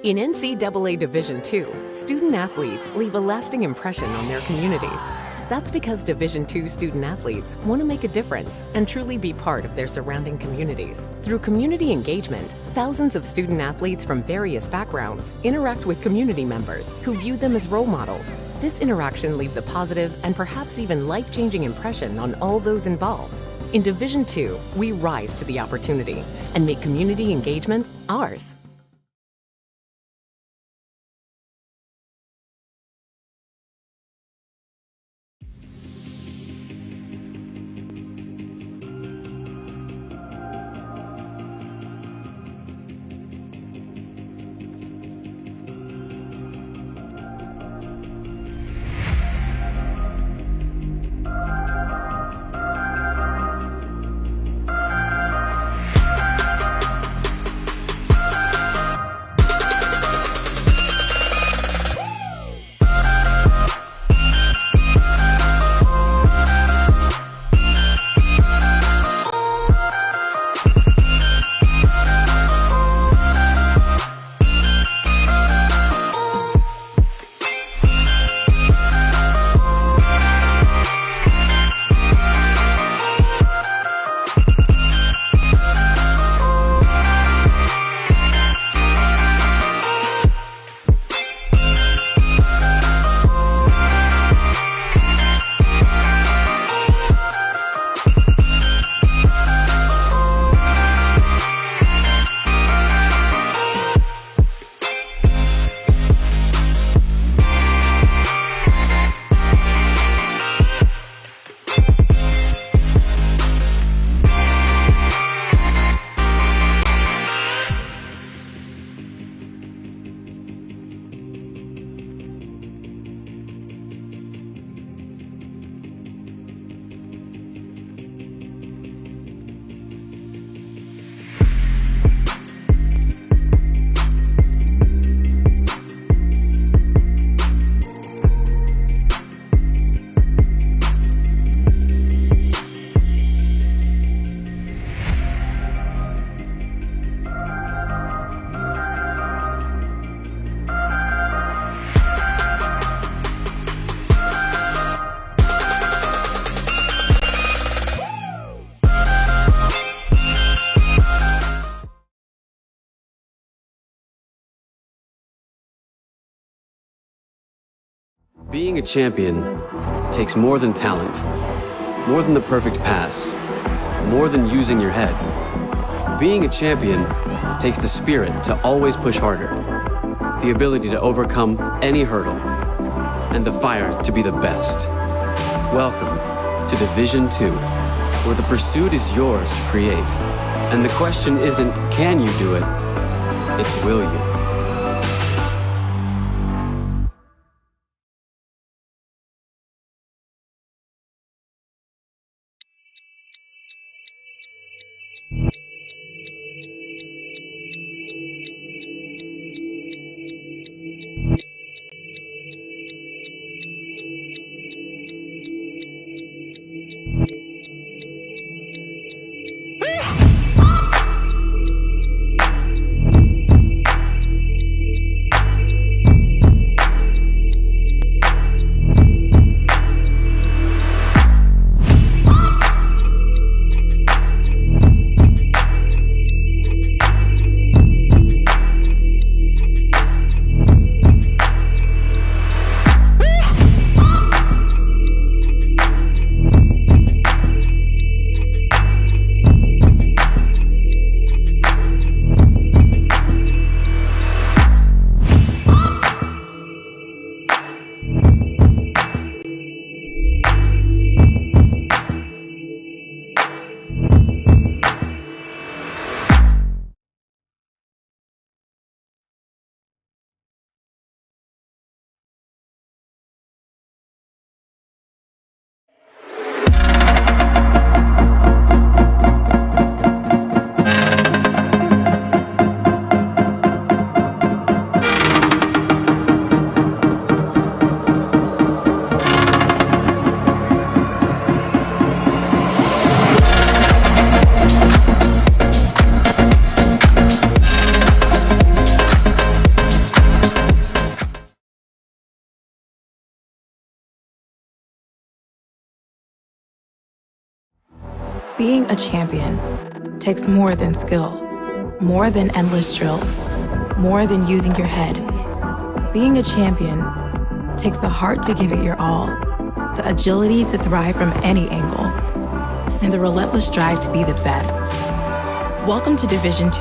In NCAA Division II, student athletes leave a lasting impression on their communities. That's because Division II student athletes want to make a difference and truly be part of their surrounding communities. Through community engagement, thousands of student athletes from various backgrounds interact with community members who view them as role models. This interaction leaves a positive and perhaps even life-changing impression on all those involved. In Division II, we rise to the opportunity and make community engagement ours. Being a champion takes more than talent, more than the perfect pass, more than using your head. Being a champion takes the spirit to always push harder, the ability to overcome any hurdle, and the fire to be the best. Welcome to Division II, where the pursuit is yours to create. And the question isn't, can you do it? It's, will you? Being a champion takes more than skill, more than endless drills, more than using your head. Being a champion takes the heart to give it your all, the agility to thrive from any angle, and the relentless drive to be the best. Welcome to Division 2,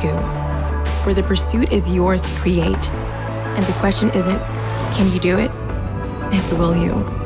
where the pursuit is yours to create, and the question isn't, can you do it? It's, will you?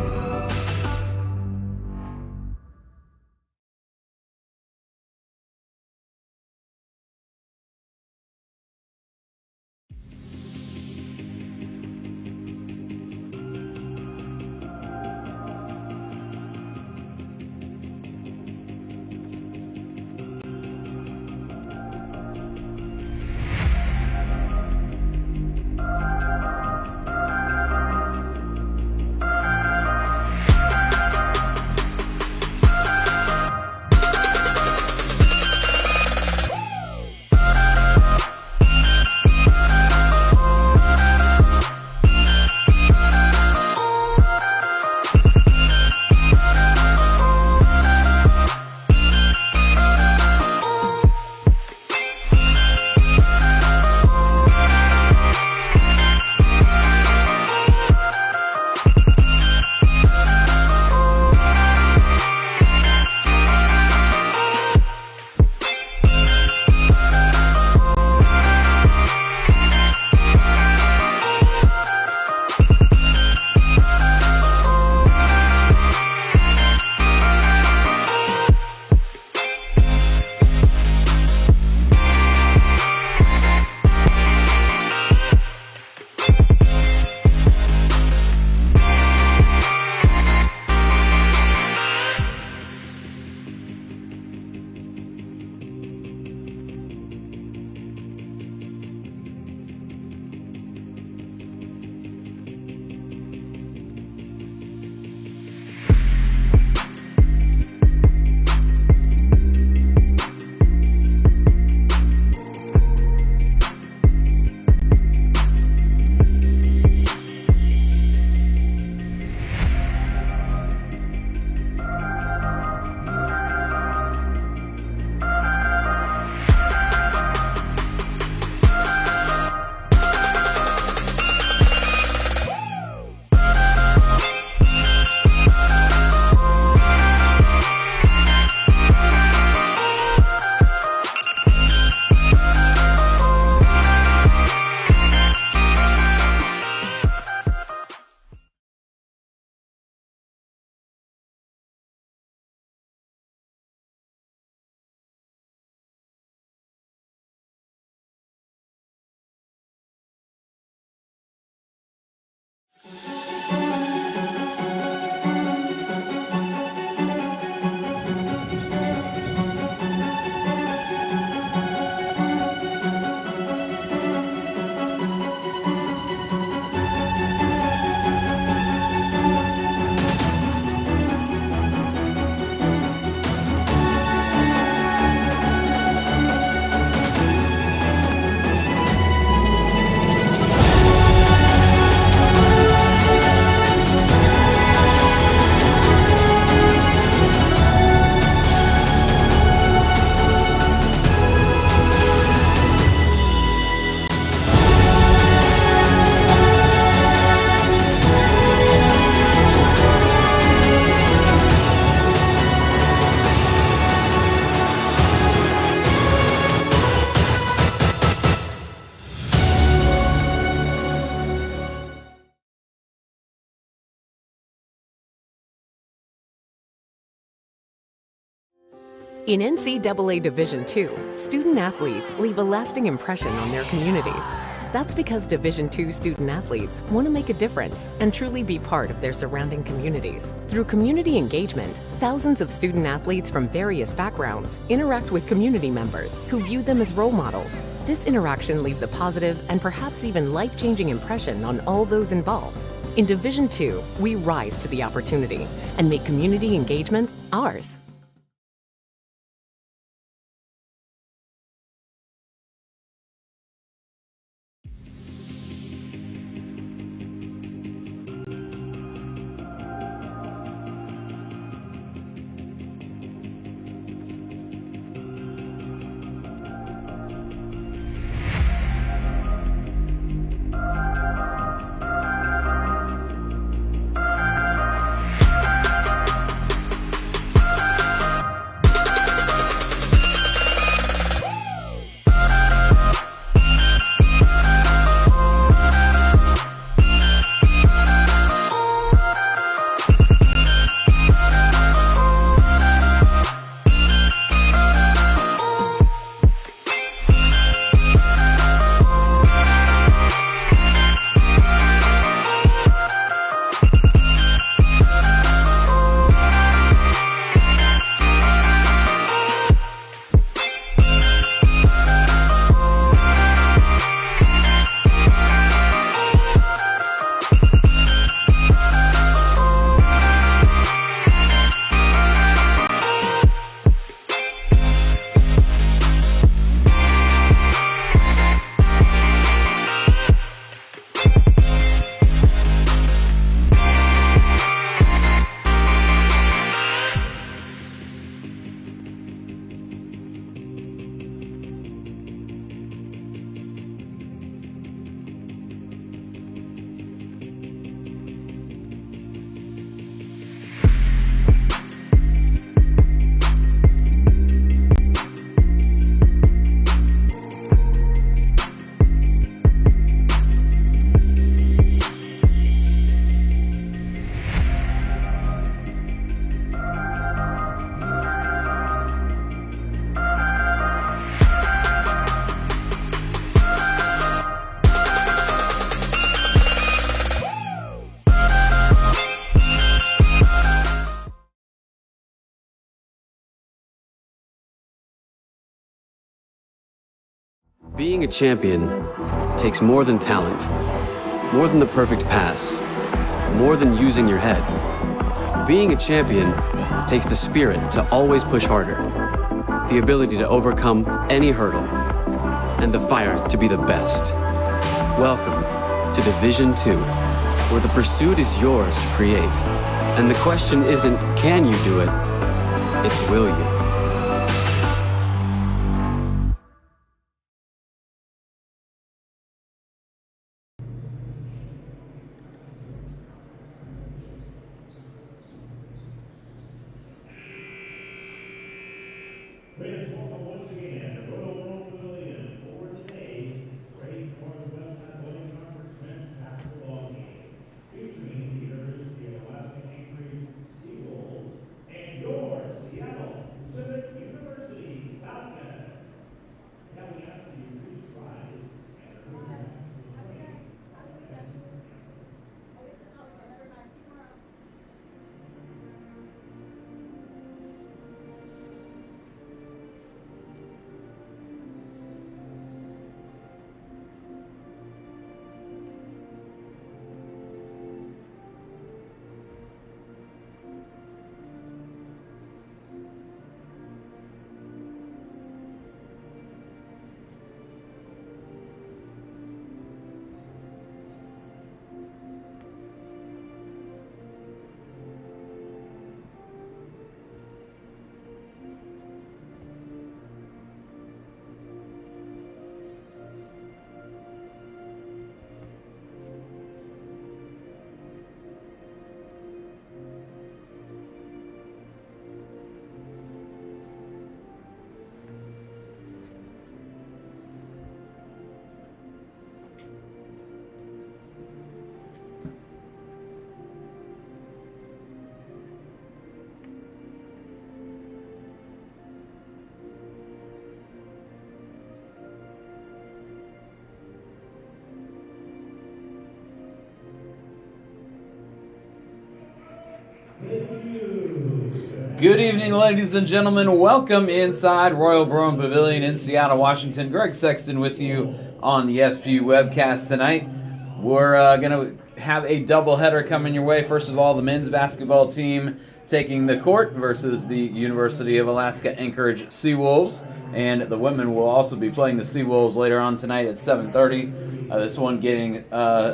In NCAA Division II, student athletes leave a lasting impression on their communities. That's because Division II student athletes want to make a difference and truly be part of their surrounding communities. Through community engagement, thousands of student athletes from various backgrounds interact with community members who view them as role models. This interaction leaves a positive and perhaps even life-changing impression on all those involved. In Division II, we rise to the opportunity and make community engagement ours. Being a champion takes more than talent, more than the perfect pass, more than using your head. Being a champion takes the spirit to always push harder, the ability to overcome any hurdle, and the fire to be the best. Welcome to Division 2, where the pursuit is yours to create. And the question isn't, can you do it? It's, will you? Please welcome once again the Promotional Pavilion for today's Great Northwest Athletic Conference men's basketball game, featuring the University of Alaska Anchorage Seawolves and your Seattle Pacific University Falcons. Now we ask that you please rise and prepare to play. Good evening, ladies and gentlemen. Welcome inside Royal Broome Pavilion in Seattle, Washington. Greg Sexton with you on the SPU webcast tonight. We're going to have a doubleheader coming your way. First of all, the men's basketball team taking the court versus the University of Alaska Anchorage Seawolves. And the women will also be playing the Seawolves later on tonight at 7:30. This one getting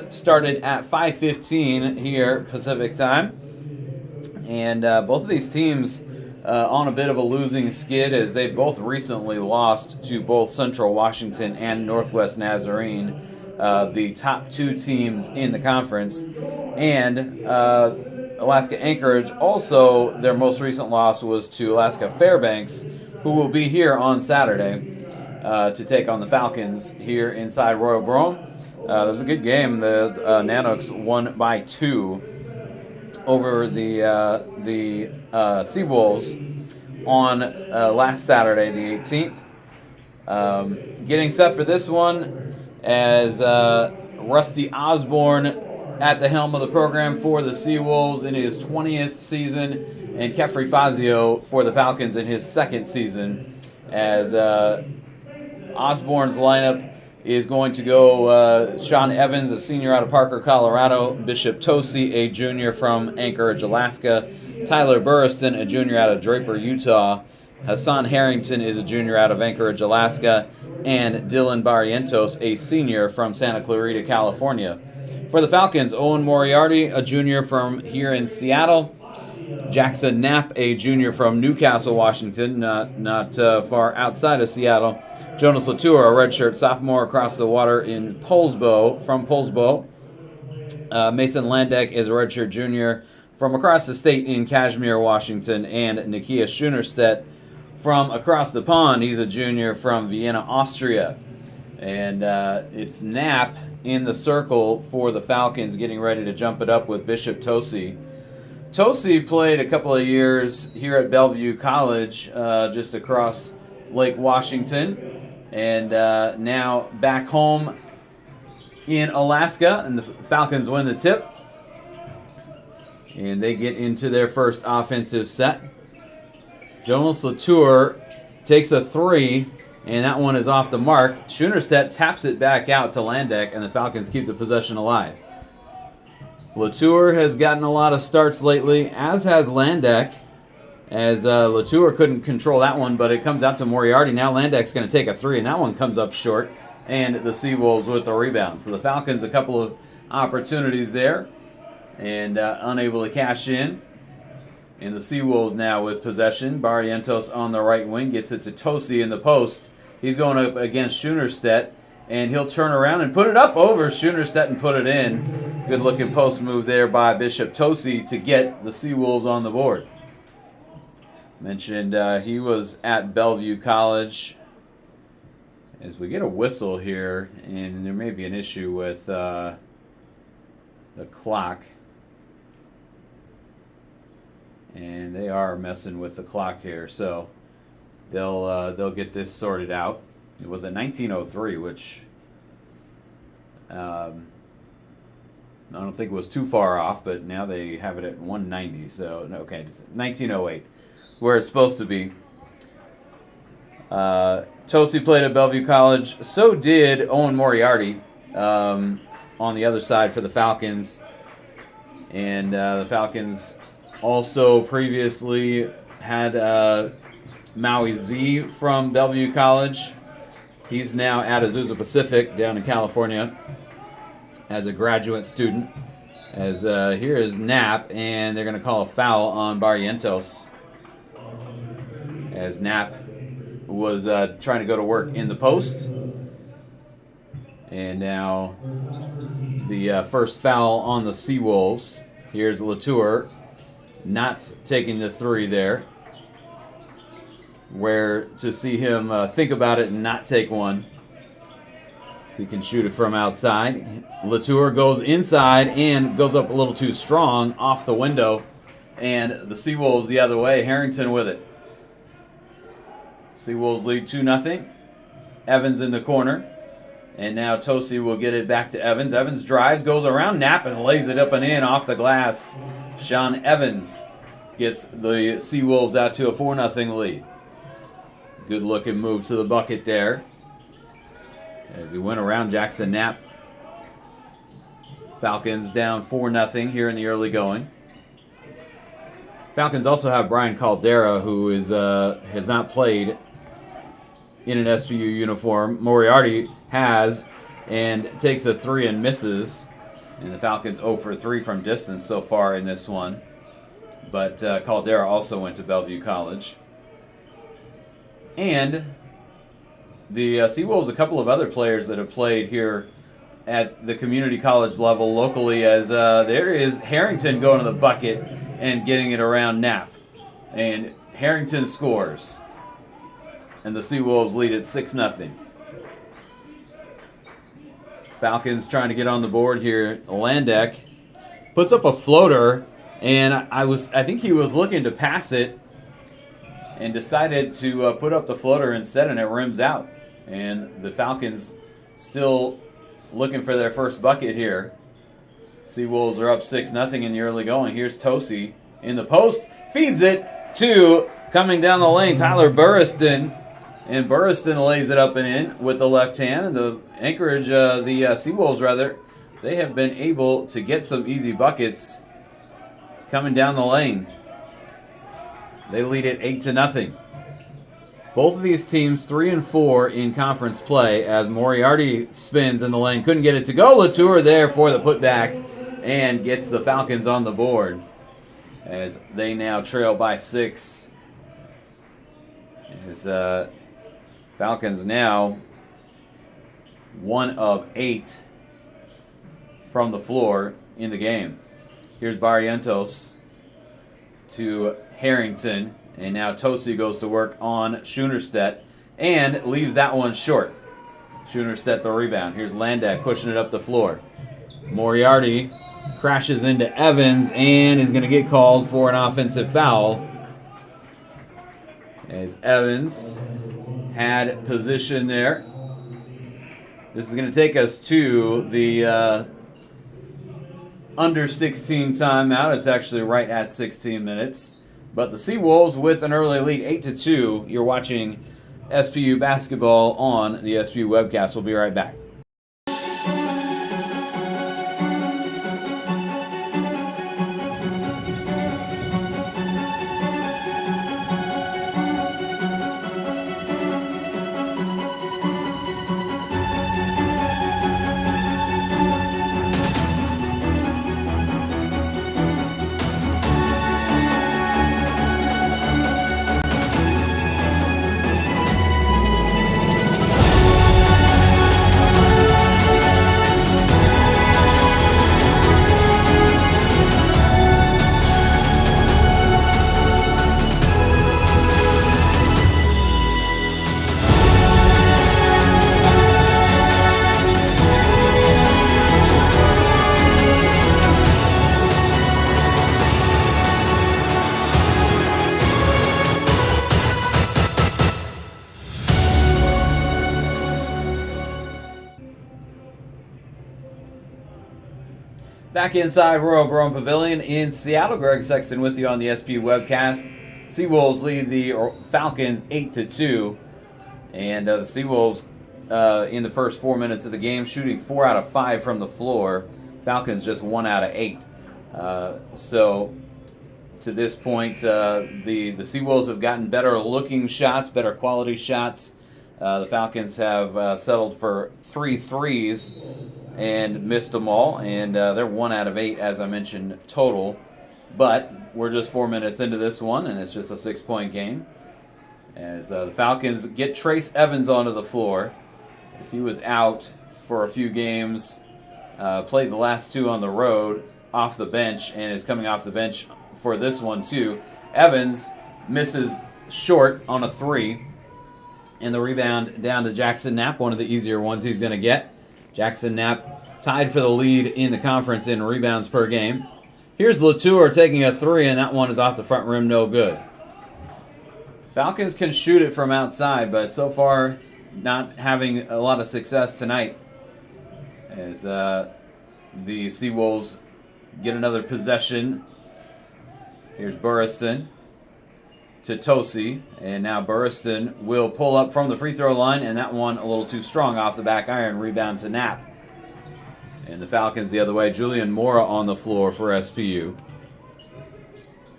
started at 5:15 here Pacific time. And both of these teams on a bit of a losing skid, as they both recently lost to both Central Washington and Northwest Nazarene, the top two teams in the conference. And Alaska Anchorage, also their most recent loss was to Alaska Fairbanks, who will be here on Saturday to take on the Falcons here inside Royal Broome. It was a good game. The Nanooks won by 2 over the Seawolves on last Saturday, the 18th. Getting set for this one as Rusty Osborne at the helm of the program for the Seawolves in his 20th season, and Kefri Fazio for the Falcons in his 2nd season, as Osborne's lineup is going to go Sean Evans, a senior out of Parker, Colorado, Bishop Tosi, a junior from Anchorage, Alaska, Tyler Burriston, a junior out of Draper, Utah, Hassan Harrington is a junior out of Anchorage, Alaska, and Dylan Barrientos, a senior from Santa Clarita, California. For the Falcons, Owen Moriarty, a junior from here in Seattle, Jackson Knapp, a junior from Newcastle, Washington, not far outside of Seattle, Jonas Latour, a redshirt sophomore across the water in Poulsbo, from Poulsbo. Mason Landek is a redshirt junior from across the state in Kashmir, Washington, and Nikia Schunerstedt from across the pond. He's a junior from Vienna, Austria. And it's Knapp in the circle for the Falcons, getting ready to jump it up with Bishop Tosi. Tosi played a couple of years here at Bellevue College, just across Lake Washington, and now back home in Alaska, and the Falcons win the tip, and they get into their first offensive set. Jonas Latour takes a 3, and that one is off the mark. Schoenerstedt taps it back out to Landeck, and the Falcons keep the possession alive. Latour has gotten a lot of starts lately, as has Landeck, as Latour couldn't control that one, but it comes out to Moriarty. Now Landeck's going to take a three, and that one comes up short, and the Seawolves with the rebound. So the Falcons a couple of opportunities there, and unable to cash in. And the Seawolves now with possession. Barrientos on the right wing gets it to Tosi in the post. He's going up against Schoenerstedt, and he'll turn around and put it up over Schoenerstedt and put it in. Good looking post move there by Bishop Tosi to get the Seawolves on the board. Mentioned he was at Bellevue College. As we get a whistle here, and there may be an issue with the clock. And they are messing with the clock here, so they'll get this sorted out. It was at 1903, which I don't think it was too far off, but now they have it at 190. So okay, it's 1908, where it's supposed to be. Tosi played at Bellevue College. So did Owen Moriarty on the other side for the Falcons, and the Falcons also previously had Maui Z from Bellevue College. He's now at Azusa Pacific down in California as a graduate student. As here is Knapp, and they're going to call a foul on Barrientos. As Knapp was trying to go to work in the post. And now the first foul on the Seawolves. Here's Latour. Not taking the three there. Where to see him think about it and not take one. So he can shoot it from outside. Latour goes inside and goes up a little too strong off the window. And the Seawolves the other way. Harrington with it. Seawolves lead 2-0. Evans in the corner. And now Tosi will get it back to Evans. Evans drives, goes around Knapp, and lays it up and in off the glass. Sean Evans gets the Seawolves out to a 4-0 lead. Good looking move to the bucket there. As he went around Jackson Knapp. Falcons down 4-0 here in the early going. Falcons also have Brian Caldera, who is has not played in an SPU uniform. Moriarty has, and takes a three and misses. And the Falcons 0 for 3 from distance so far in this one. But Caldera also went to Bellevue College. And the Seawolves, a couple of other players that have played here at the community college level locally, as there is Harrington going to the bucket and getting it around Knapp. And Harrington scores. And the Seawolves lead at 6-0. Falcons trying to get on the board here. Landeck puts up a floater, and I think he was looking to pass it and decided to put up the floater instead, and it rims out. And the Falcons still looking for their first bucket here. Seawolves are up 6-0 in the early going. Here's Tosi in the post. Feeds it to, coming down the lane, Tyler Burriston. And Burriston lays it up and in with the left hand. And the Anchorage, the Seawolves rather, they have been able to get some easy buckets coming down the lane. They lead it 8-0. Both of these teams 3-4 in conference play as Moriarty spins in the lane. Couldn't get it to go. Latour there for the putback and gets the Falcons on the board as they now trail by 6. As Falcons now 1 of 8 from the floor in the game. Here's Barrientos to Harrington. And now Tosi goes to work on Schoenerstedt and leaves that one short. Schoenerstedt the rebound. Here's Landeck pushing it up the floor. Moriarty crashes into Evans and is going to get called for an offensive foul. As Evans had position there. This is going to take us to the under 16 timeout. It's actually right at 16 minutes. But the Seawolves with an early lead, 8-2. You're watching SPU basketball on the SPU webcast. We'll be right back. Back inside Royal Brown Pavilion in Seattle. Greg Sexton with you on the SPU webcast. Seawolves lead the Falcons 8-2. And the Seawolves in the first 4 minutes of the game shooting 4 out of 5 from the floor. Falcons just 1 out of 8. So to this point, the Seawolves have gotten better looking shots, better quality shots. The Falcons have settled for 3 threes and missed them all, and they're 1 out of 8, as I mentioned, total. But we're just 4 minutes into this one, and it's just a 6-point game. As the Falcons get Trace Evans onto the floor, as he was out for a few games, played the last 2 on the road, off the bench, and is coming off the bench for this one too. Evans misses short on a 3, and the rebound down to Jackson Knapp, one of the easier ones he's going to get. Jackson Knapp tied for the lead in the conference in rebounds per game. Here's Latour taking a 3, and that one is off the front rim, no good. Falcons can shoot it from outside, but so far not having a lot of success tonight. As the Seawolves get another possession. Here's Burriston to Tosi, and now Burriston will pull up from the free throw line, and that one a little too strong off the back iron, rebound to Knapp. And the Falcons the other way, Julian Mora on the floor for SPU.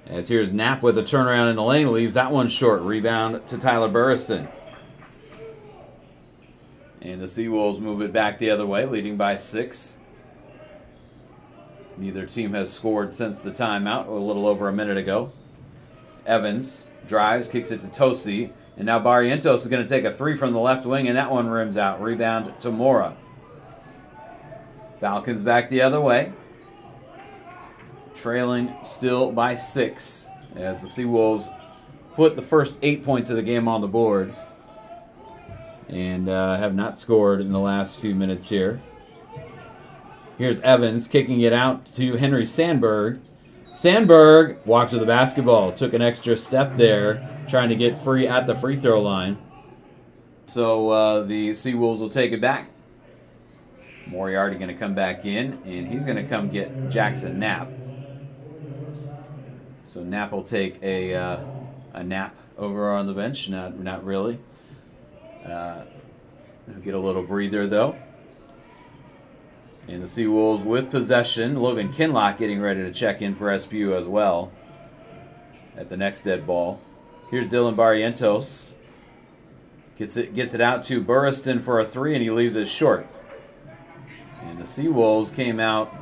As here's Knapp with a turnaround in the lane, leaves that one short, rebound to Tyler Burriston. And the Seawolves move it back the other way, leading by 6. Neither team has scored since the timeout, a little over a minute ago. Evans drives, kicks it to Tosi, and now Barrientos is going to take a 3 from the left wing, and that one rims out. Rebound to Mora. Falcons back the other way, trailing still by 6 as the Seawolves put the first 8 points of the game on the board and have not scored in the last few minutes here. Here's Evans kicking it out to Henry Sandberg. Sandberg walked with the basketball, took an extra step there, trying to get free at the free throw line. So the Seawolves will take it back. Moriarty going to come back in, and he's going to come get Jackson Knapp. So Knapp will take a nap over on the bench. Not really. He'll get a little breather, though. And the Seawolves with possession. Logan Kinlock getting ready to check in for SPU as well at the next dead ball. Here's Dylan Barrientos. Gets it out to Burriston for a 3, and he leaves it short. And the Seawolves came out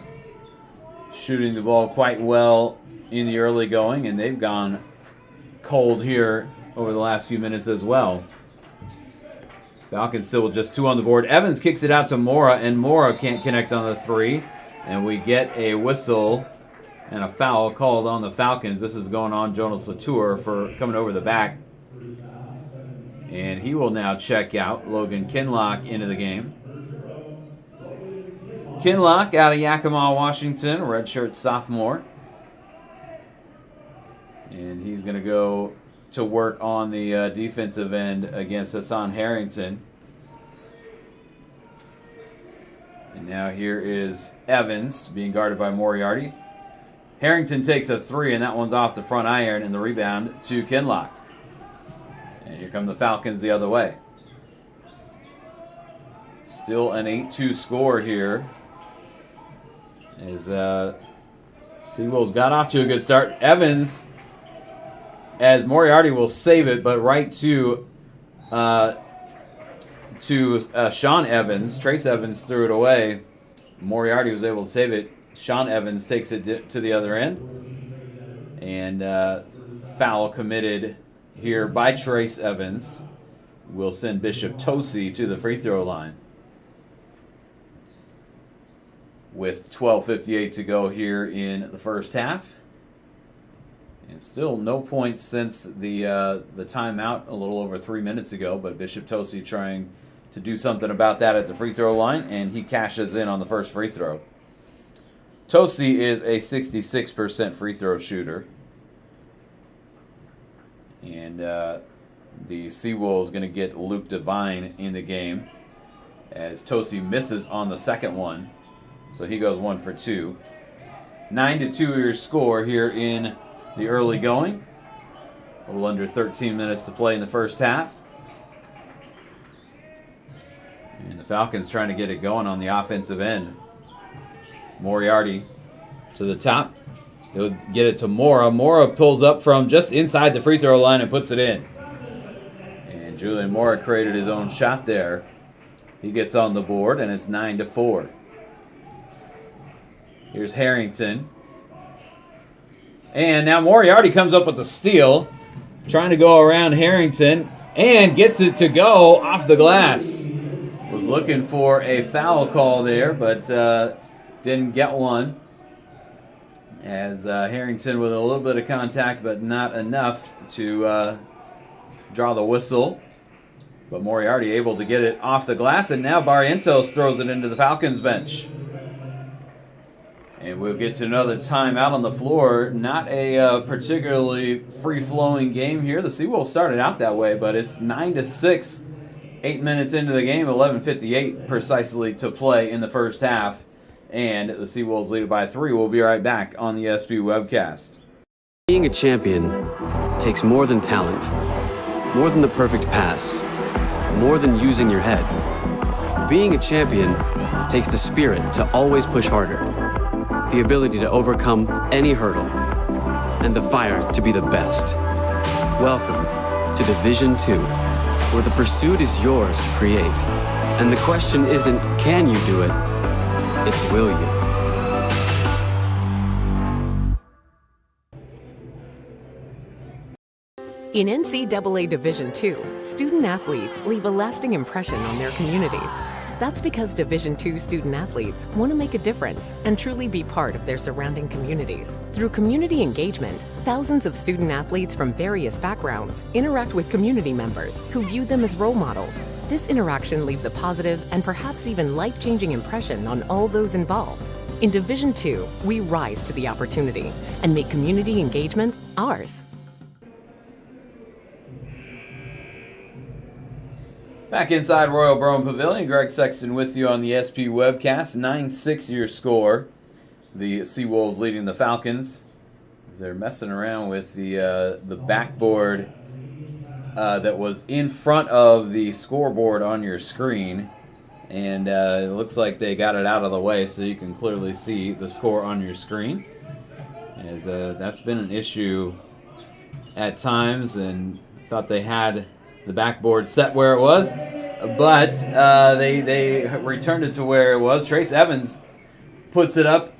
shooting the ball quite well in the early going, and they've gone cold here over the last few minutes as well. Falcons still with just 2 on the board. Evans kicks it out to Mora, and Mora can't connect on the 3. And we get a whistle and a foul called on the Falcons. This is going on Jonas Latour for coming over the back. And he will now check out. Logan Kinlock into the game. Kinlock out of Yakima, Washington, redshirt sophomore. And he's going to go to work on the defensive end against Hassan Harrington. And now here is Evans being guarded by Moriarty. Harrington takes a 3, and that one's off the front iron, and the rebound to Kinlock. And here come the Falcons the other way. Still an 8-2 score here. As Seawolves got off to a good start. Evans, as Moriarty will save it, but right to Sean Evans. Trace Evans threw it away. Moriarty was able to save it. Sean Evans takes it to the other end. And foul committed here by Trace Evans will send Bishop Tosi to the free throw line. With 12:58 to go here in the first half. And still no points since the timeout a little over 3 minutes ago, but Bishop Tosi trying to do something about that at the free throw line, and he cashes in on the first free throw. Tosi is a 66% free throw shooter. And the Seawolves going to get Luke Devine in the game as Tosi misses on the second one. So he goes 1 for 2. 9-2 your score here in the early going. A little under 13 minutes to play in the first half. And the Falcons trying to get it going on the offensive end. Moriarty to the top. He'll get it to Mora. Mora pulls up from just inside the free throw line and puts it in. And Julian Mora created his own shot there. He gets on the board, and it's 9-4. Here's Harrington. And now Moriarty comes up with the steal. Trying to go around Harrington. And gets it to go off the glass. Was looking for a foul call there, but didn't get one. As Harrington with a little bit of contact, but not enough to draw the whistle. But Moriarty able to get it off the glass, and now Barrientos throws it into the Falcons bench. And we'll get to another timeout on the floor. Not a particularly free-flowing game here. The Seawolves started out that way, but it's 9-6. 8 minutes into the game, 11:58 precisely to play in the first half. And the Seawolves lead it by 3. We'll be right back on the SB webcast. Being a champion takes more than talent, more than the perfect pass, more than using your head. Being a champion takes the spirit to always push harder, the ability to overcome any hurdle, and the fire to be the best. Welcome to Division 2, where the pursuit is yours to create. And the question isn't, can you do it? It's will you. In NCAA Division II, student athletes leave a lasting impression on their communities. That's because Division II student athletes want to make a difference and truly be part of their surrounding communities. Through community engagement, thousands of student athletes from various backgrounds interact with community members who view them as role models. This interaction leaves a positive and perhaps even life-changing impression on all those involved. In Division II, we rise to the opportunity and make community engagement ours. Back inside Royal Brown Pavilion, Greg Sexton with you on the SP webcast. 9-6 your score. The Seawolves leading the Falcons as they're messing around with the backboard that was in front of the scoreboard on your screen. And it looks like they got it out of the way so you can clearly see the score on your screen. As that's been an issue at times, and thought they had the backboard set where it was, but they returned it to where it was. Trace Evans puts it up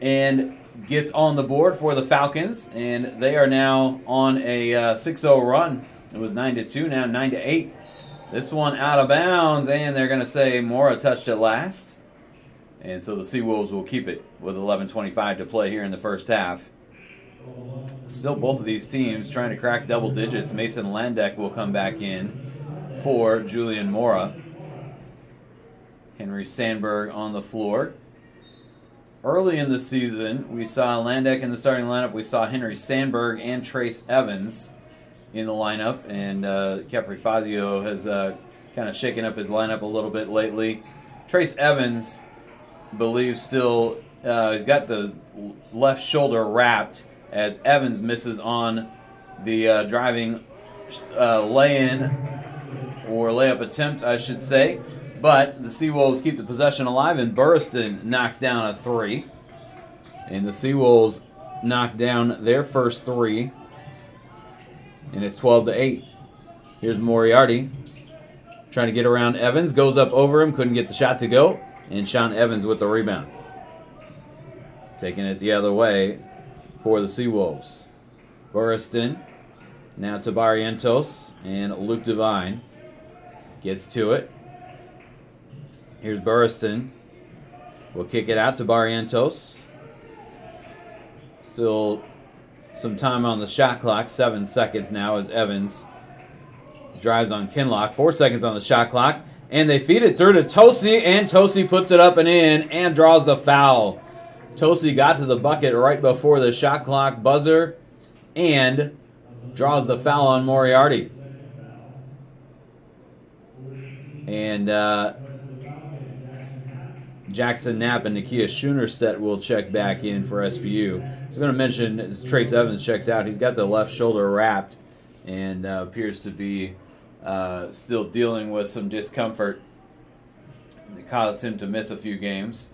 and gets on the board for the Falcons, and they are now on a 6-0 run. It was 9-2, now 9-8. This one out of bounds, and they're going to say Mora touched it last. And so the Seawolves will keep it with 11:25 to play here in the first half. Still both of these teams trying to crack double digits. Mason Landeck will come back in for Julian Mora. Henry Sandberg on the floor. Early in the season, we saw Landeck in the starting lineup. We saw Henry Sandberg and Trace Evans in the lineup. And Kefri Fazio has kind of shaken up his lineup a little bit lately. Trace Evans believes still he's got the left shoulder wrapped as Evans misses on the driving lay-in, or layup attempt, I should say. But the Seawolves keep the possession alive, and Burriston knocks down a 3. And the Seawolves knock down their first 3. And it's 12-8. Here's Moriarty trying to get around Evans. Goes up over him. Couldn't get the shot to go. And Sean Evans with the rebound. Taking it the other way for the Seawolves. Burriston. Now to Barrientos. And Luke Devine gets to it. Here's Burriston. We'll kick it out to Barrientos. Still some time on the shot clock. 7 seconds now as Evans drives on Kinlock. 4 seconds on the shot clock. And they feed it through to Tosi. And Tosi puts it up and in and draws the foul. Tosi got to the bucket right before the shot clock buzzer and draws the foul on Moriarty. And Jackson Knapp and Nakia Schoonerstedt will check back in for SBU. I was going to mention, as Trace Evans checks out, he's got the left shoulder wrapped and appears to be still dealing with some discomfort that caused him to miss a few games.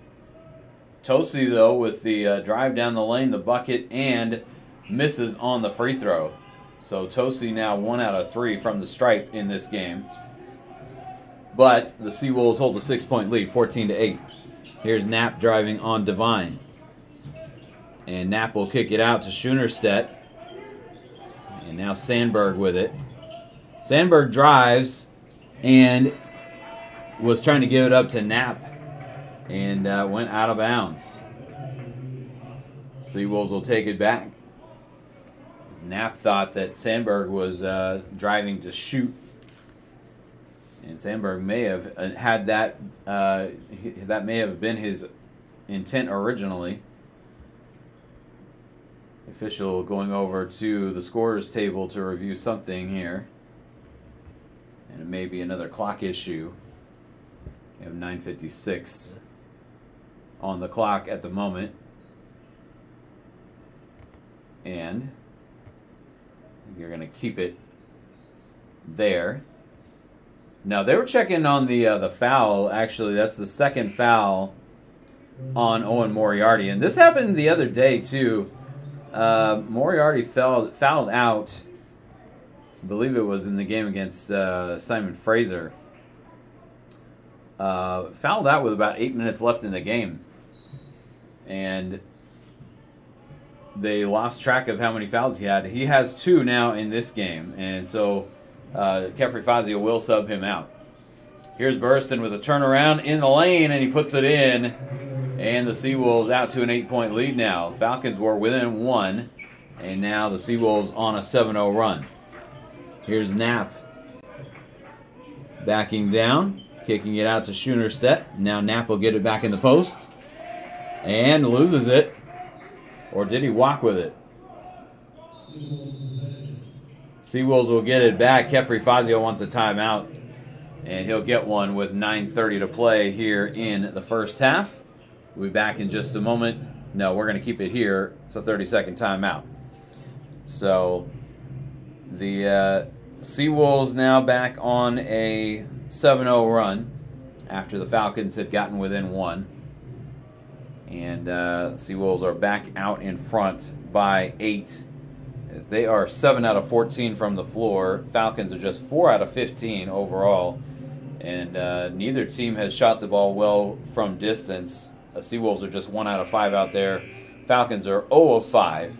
Tosi, though, with the drive down the lane, the bucket, and misses on the free throw. So Tosi now 1 out of 3 from the stripe in this game. But the Seawolves hold a 6-point lead, 14-8. Here's Knapp driving on Devine. And Knapp will kick it out to Schoonerstedt. And now Sandberg with it. Sandberg drives and was trying to give it up to Knapp. And went out of bounds. Seawolves will take it back. Knapp thought that Sandberg was driving to shoot. And Sandberg may have had that. That may have been his intent originally. Official going over to the scorer's table to review something here. And it may be another clock issue. We have 9:56 on the clock at the moment. And you're going to keep it there. Now, they were checking on the foul. Actually, that's the second foul on Owen Moriarty. And this happened the other day, too. Moriarty fouled out. I believe it was in the game against Simon Fraser. Fouled out with about 8 minutes left in the game. And they lost track of how many fouls he had. He has 2 now in this game. And so Kefri Fazio will sub him out. Here's Burriston with a turnaround in the lane, and he puts it in. And the Seawolves out to an 8-point lead now. Falcons were within 1, and now the Seawolves on a 7-0 run. Here's Knapp backing down, kicking it out to Schoonerstedt. Now Knapp will get it back in the post and loses it. Or did he walk with it? Seawolves will get it back. Kefri Fazio wants a timeout, and he'll get one with 9:30 to play here in the first half. We'll be back in just a moment. No, we're going to keep it here. It's a 30-second timeout. So the Seawolves now back on a 7-0 run after the Falcons had gotten within 1. And Seawolves are back out in front by 8. As they are 7 out of 14 from the floor. Falcons are just 4 out of 15 overall. And neither team has shot the ball well from distance. Seawolves are just 1 out of 5 out there. Falcons are 0 of 5.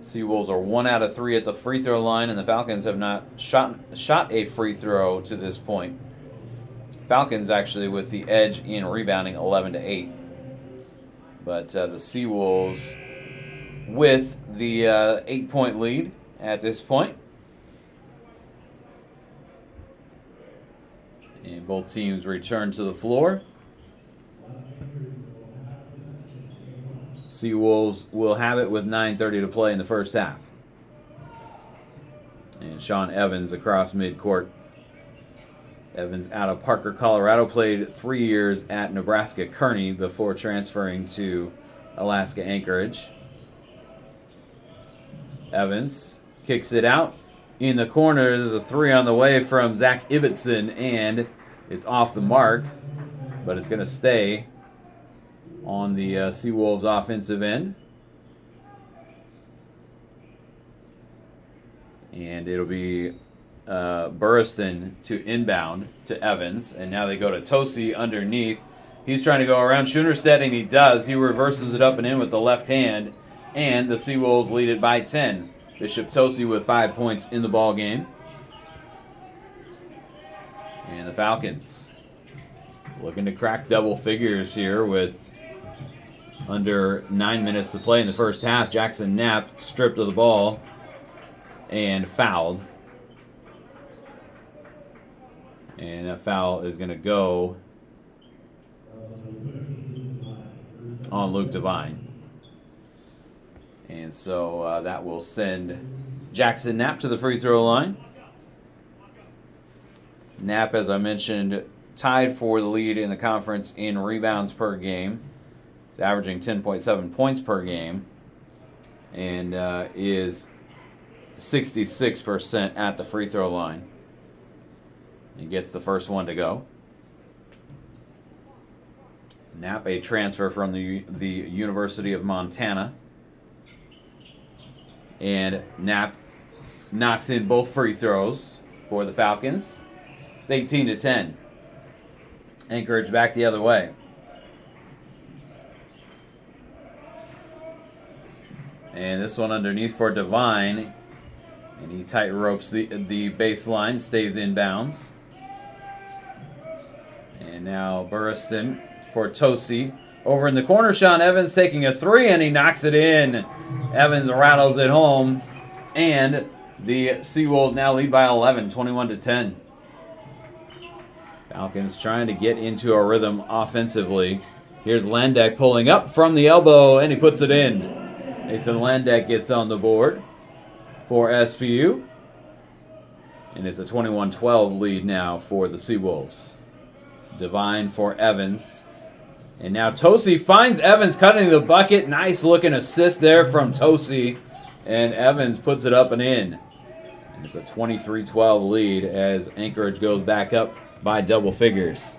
Seawolves are 1 out of 3 at the free throw line, and the Falcons have not shot a free throw to this point. Falcons actually with the edge in rebounding, 11-8. But the Seawolves with the 8-point lead at this point. And both teams return to the floor. Seawolves will have it with 9:30 to play in the first half. And Sean Evans across midcourt. Evans out of Parker, Colorado, played 3 years at Nebraska Kearney before transferring to Alaska Anchorage. Evans kicks it out. In the corner, there's a 3 on the way from Zach Ibbotson, and it's off the mark, but it's going to stay on the Seawolves offensive end. And it'll be Burriston to inbound to Evans, and now they go to Tosi underneath. He's trying to go around Schoenerstedt, and he does. He reverses it up and in with the left hand, and the Seawolves lead it by 10. Bishop Tosi with 5 points in the ball game. And the Falcons looking to crack double figures here with under 9 minutes to play in the first half. Jackson Knapp stripped of the ball and fouled. And that foul is going to go on Luke Devine. And so that will send Jackson Knapp to the free throw line. Knapp, as I mentioned, tied for the lead in the conference in rebounds per game. He's averaging 10.7 points per game and is 66% at the free throw line. He gets the first one to go. Knapp, a transfer from the University of Montana. And Knapp knocks in both free throws for the Falcons. It's 18-10. Anchorage back the other way. And this one underneath for Devine. And he tight ropes the baseline, stays in bounds. And now Burriston for Tosi. Over in the corner, Sean Evans taking a 3, and he knocks it in. Evans rattles it home. And the Seawolves now lead by 11, 21-10. Falcons trying to get into a rhythm offensively. Here's Landek pulling up from the elbow, and he puts it in. Mason Landek gets on the board for SPU. And it's a 21-12 lead now for the Seawolves. Devine for Evans. And now Tosi finds Evans cutting the bucket. Nice looking assist there from Tosi. And Evans puts it up and in. And it's a 23-12 lead as Anchorage goes back up by double figures.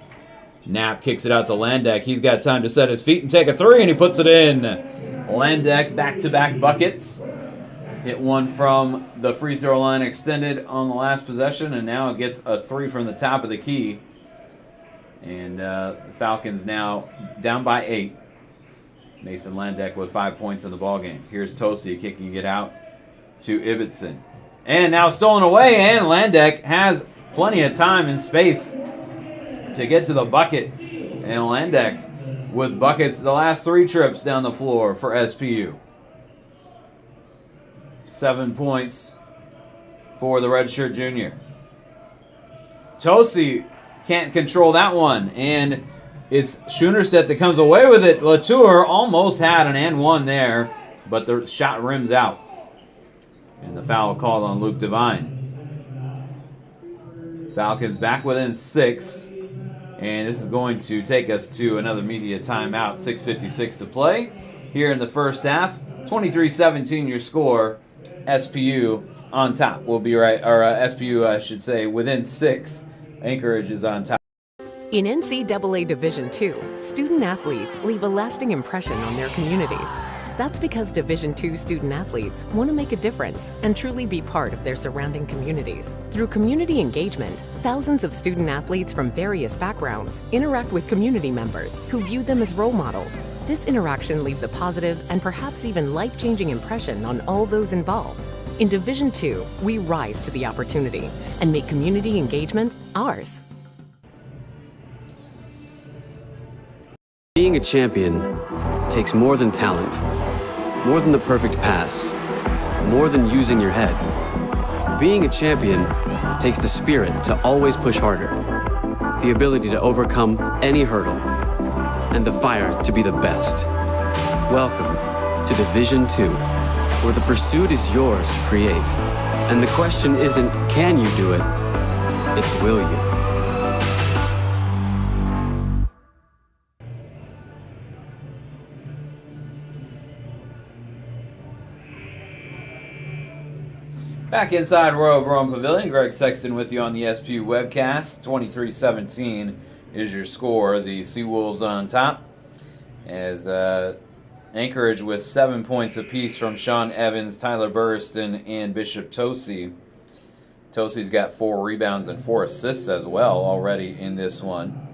Knapp kicks it out to Landek. He's got time to set his feet and take a 3, and he puts it in. Landek back-to-back buckets. Hit one from the free throw line extended on the last possession, and now it gets a 3 from the top of the key. And the Falcons now down by 8. Mason Landek with 5 points in the ballgame. Here's Tosi kicking it out to Ibbotson. And now stolen away, and Landek has plenty of time and space to get to the bucket. And Landek with buckets the last 3 trips down the floor for SPU. 7 points for the redshirt junior. Tosi can't control that one, and it's Schoenerstedt that comes away with it. Latour almost had an and one there, but the shot rims out. And the foul called on Luke Devine. Falcons back within 6, and this is going to take us to another media timeout. 6:56 to play here in the first half. 23-17 your score. SPU on top. We'll be right, or SPU I should say, within 6. Anchorage is on top. In NCAA Division II, student athletes leave a lasting impression on their communities. That's because Division II student athletes want to make a difference and truly be part of their surrounding communities. Through community engagement, thousands of student athletes from various backgrounds interact with community members who view them as role models. This interaction leaves a positive and perhaps even life-changing impression on all those involved. In Division II, we rise to the opportunity and make community engagement ours. Being a champion takes more than talent, more than the perfect pass, more than using your head. Being a champion takes the spirit to always push harder, the ability to overcome any hurdle, and the fire to be the best. Welcome to Division II, where the pursuit is yours to create. And the question isn't, can you do it? It's, will you? Back inside Royal Brome Pavilion, Greg Sexton with you on the SPU webcast. 23-17 is your score. The Seawolves on top, as Anchorage with 7 points apiece from Sean Evans, Tyler Burriston, and Bishop Tosi. Tosi's got 4 rebounds and 4 assists as well already in this one.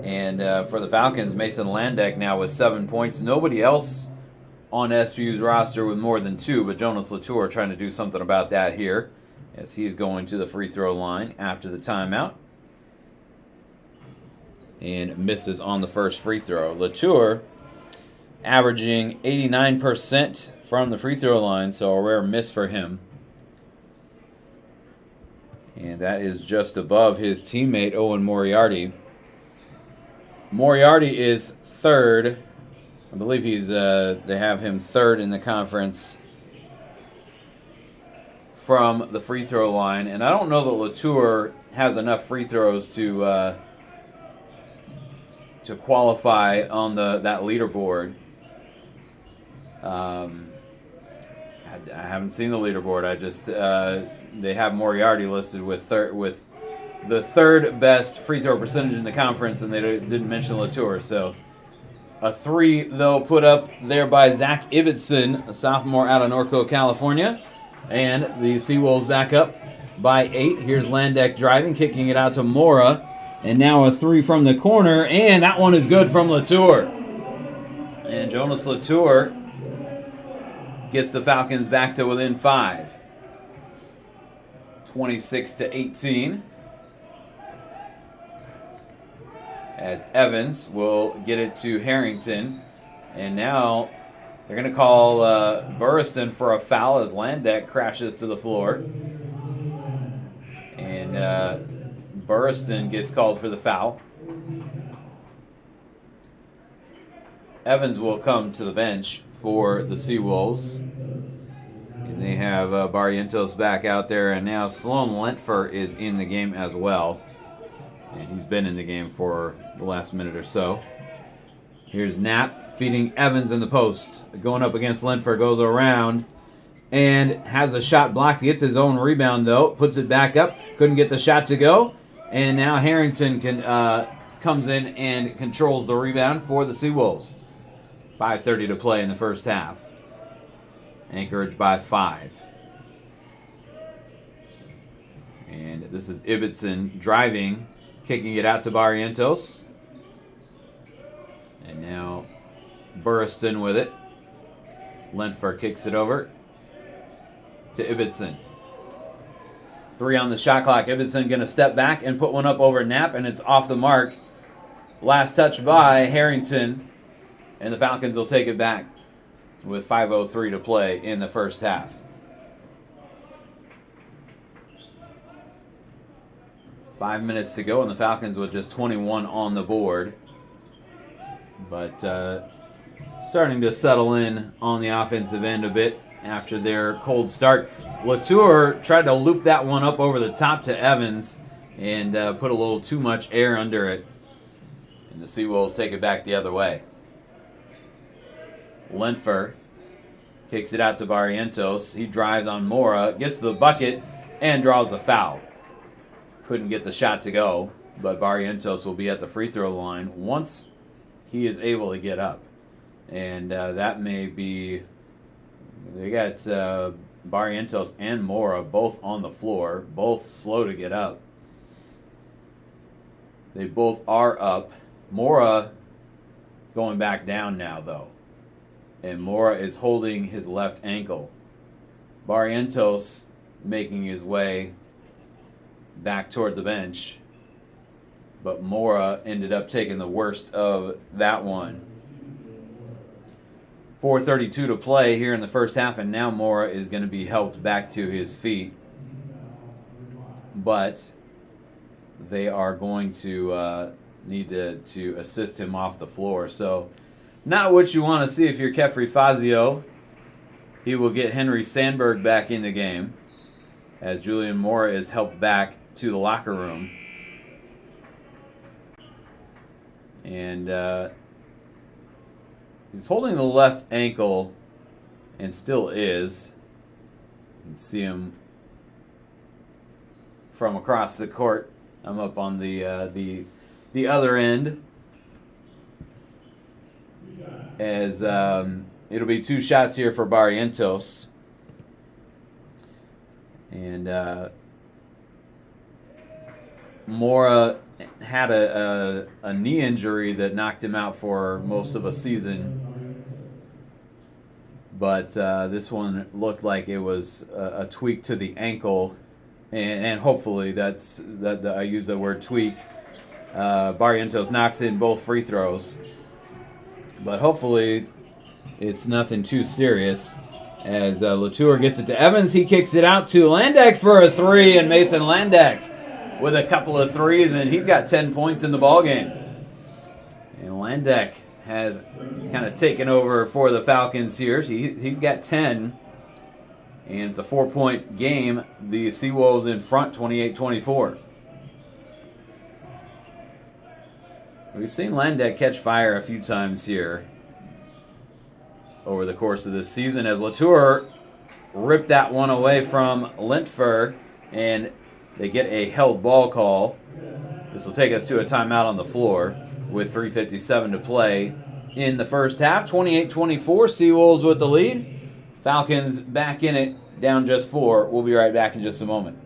And for the Falcons, Mason Landeck now with 7 points. Nobody else on SPU's roster with more than 2, but Jonas Latour trying to do something about that here as he's going to the free throw line after the timeout. And misses on the first free throw. Latour averaging 89% from the free throw line, so a rare miss for him. And that is just above his teammate Owen Moriarty. Moriarty is third. I believe he's they have him third in the conference from the free throw line. And I don't know that Latour has enough free throws to qualify on that leaderboard. I haven't seen the leaderboard. I just they have Moriarty listed with the third best free throw percentage in the conference, and they didn't mention Latour. So a 3, though, put up there by Zach Ibbotson, a sophomore out of Norco, California. And the Seawolves back up by 8. Here's Landeck driving, kicking it out to Mora. And now a 3 from the corner, and that one is good from Latour. And Jonas Latour gets the Falcons back to within 5. 26-18. As Evans will get it to Harrington. And now they're going to call Burriston for a foul as Landeck crashes to the floor. And Burriston gets called for the foul. Evans will come to the bench for the Seawolves. And they have Barrientos back out there. And now Sloan Lentfer is in the game as well. And he's been in the game for the last minute or so. Here's Knapp feeding Evans in the post. Going up against Lentfer, goes around and has a shot blocked. He gets his own rebound, though. Puts it back up. Couldn't get the shot to go. And now Harrington comes in and controls the rebound for the Seawolves. 5:30 to play in the first half. Anchorage by 5. And this is Ibbotson driving, kicking it out to Barrientos. And now Burriston with it. Lentfer kicks it over to Ibbotson. 3 on the shot clock. Ibbotson going to step back and put one up over Knapp, and it's off the mark. Last touch by Harrington, and the Falcons will take it back with 5:03 to play in the first half. 5 minutes to go, and the Falcons with just 21 on the board. But starting to settle in on the offensive end a bit after their cold start. Latour tried to loop that one up over the top to Evans and put a little too much air under it. And the Seawolves take it back the other way. Lentfer kicks it out to Barrientos. He drives on Mora, gets to the bucket, and draws the foul. Couldn't get the shot to go, but Barrientos will be at the free throw line once he is able to get up. And that may be... They got Barrientos and Mora both on the floor, both slow to get up. They both are up. Mora going back down now, though. And Mora is holding his left ankle. Barrientos making his way back toward the bench. But Mora ended up taking the worst of that one. 4:32 to play here in the first half, and now Mora is going to be helped back to his feet. But they are going to need to assist him off the floor. So not what you want to see if you're Kefri Fazio. He will get Henry Sandberg back in the game as Julian Mora is helped back to the locker room. And he's holding the left ankle and still is. can see him from across the court. I'm up on the other end. As it'll be 2 shots here for Barrientos. And Mora had a knee injury that knocked him out for most of a season. But this one looked like it was a tweak to the ankle. And hopefully I use the word tweak. Barrientos knocks in both free throws. But hopefully it's nothing too serious. As Latour gets it to Evans, he kicks it out to Landek for a 3, and Mason Landek with a couple of threes, and he's got 10 points in the ballgame. And Landek has kind of taken over for the Falcons here. He's got 10, and it's a 4-point game. The Seawolves in front, 28-24. We've seen Landek catch fire a few times here over the course of this season, as Latour ripped that one away from Lintfer, and they get a held ball call. This will take us to a timeout on the floor with 3:57 to play in the first half. 28-24, Seawolves with the lead. Falcons back in it, down just 4. We'll be right back in just a moment.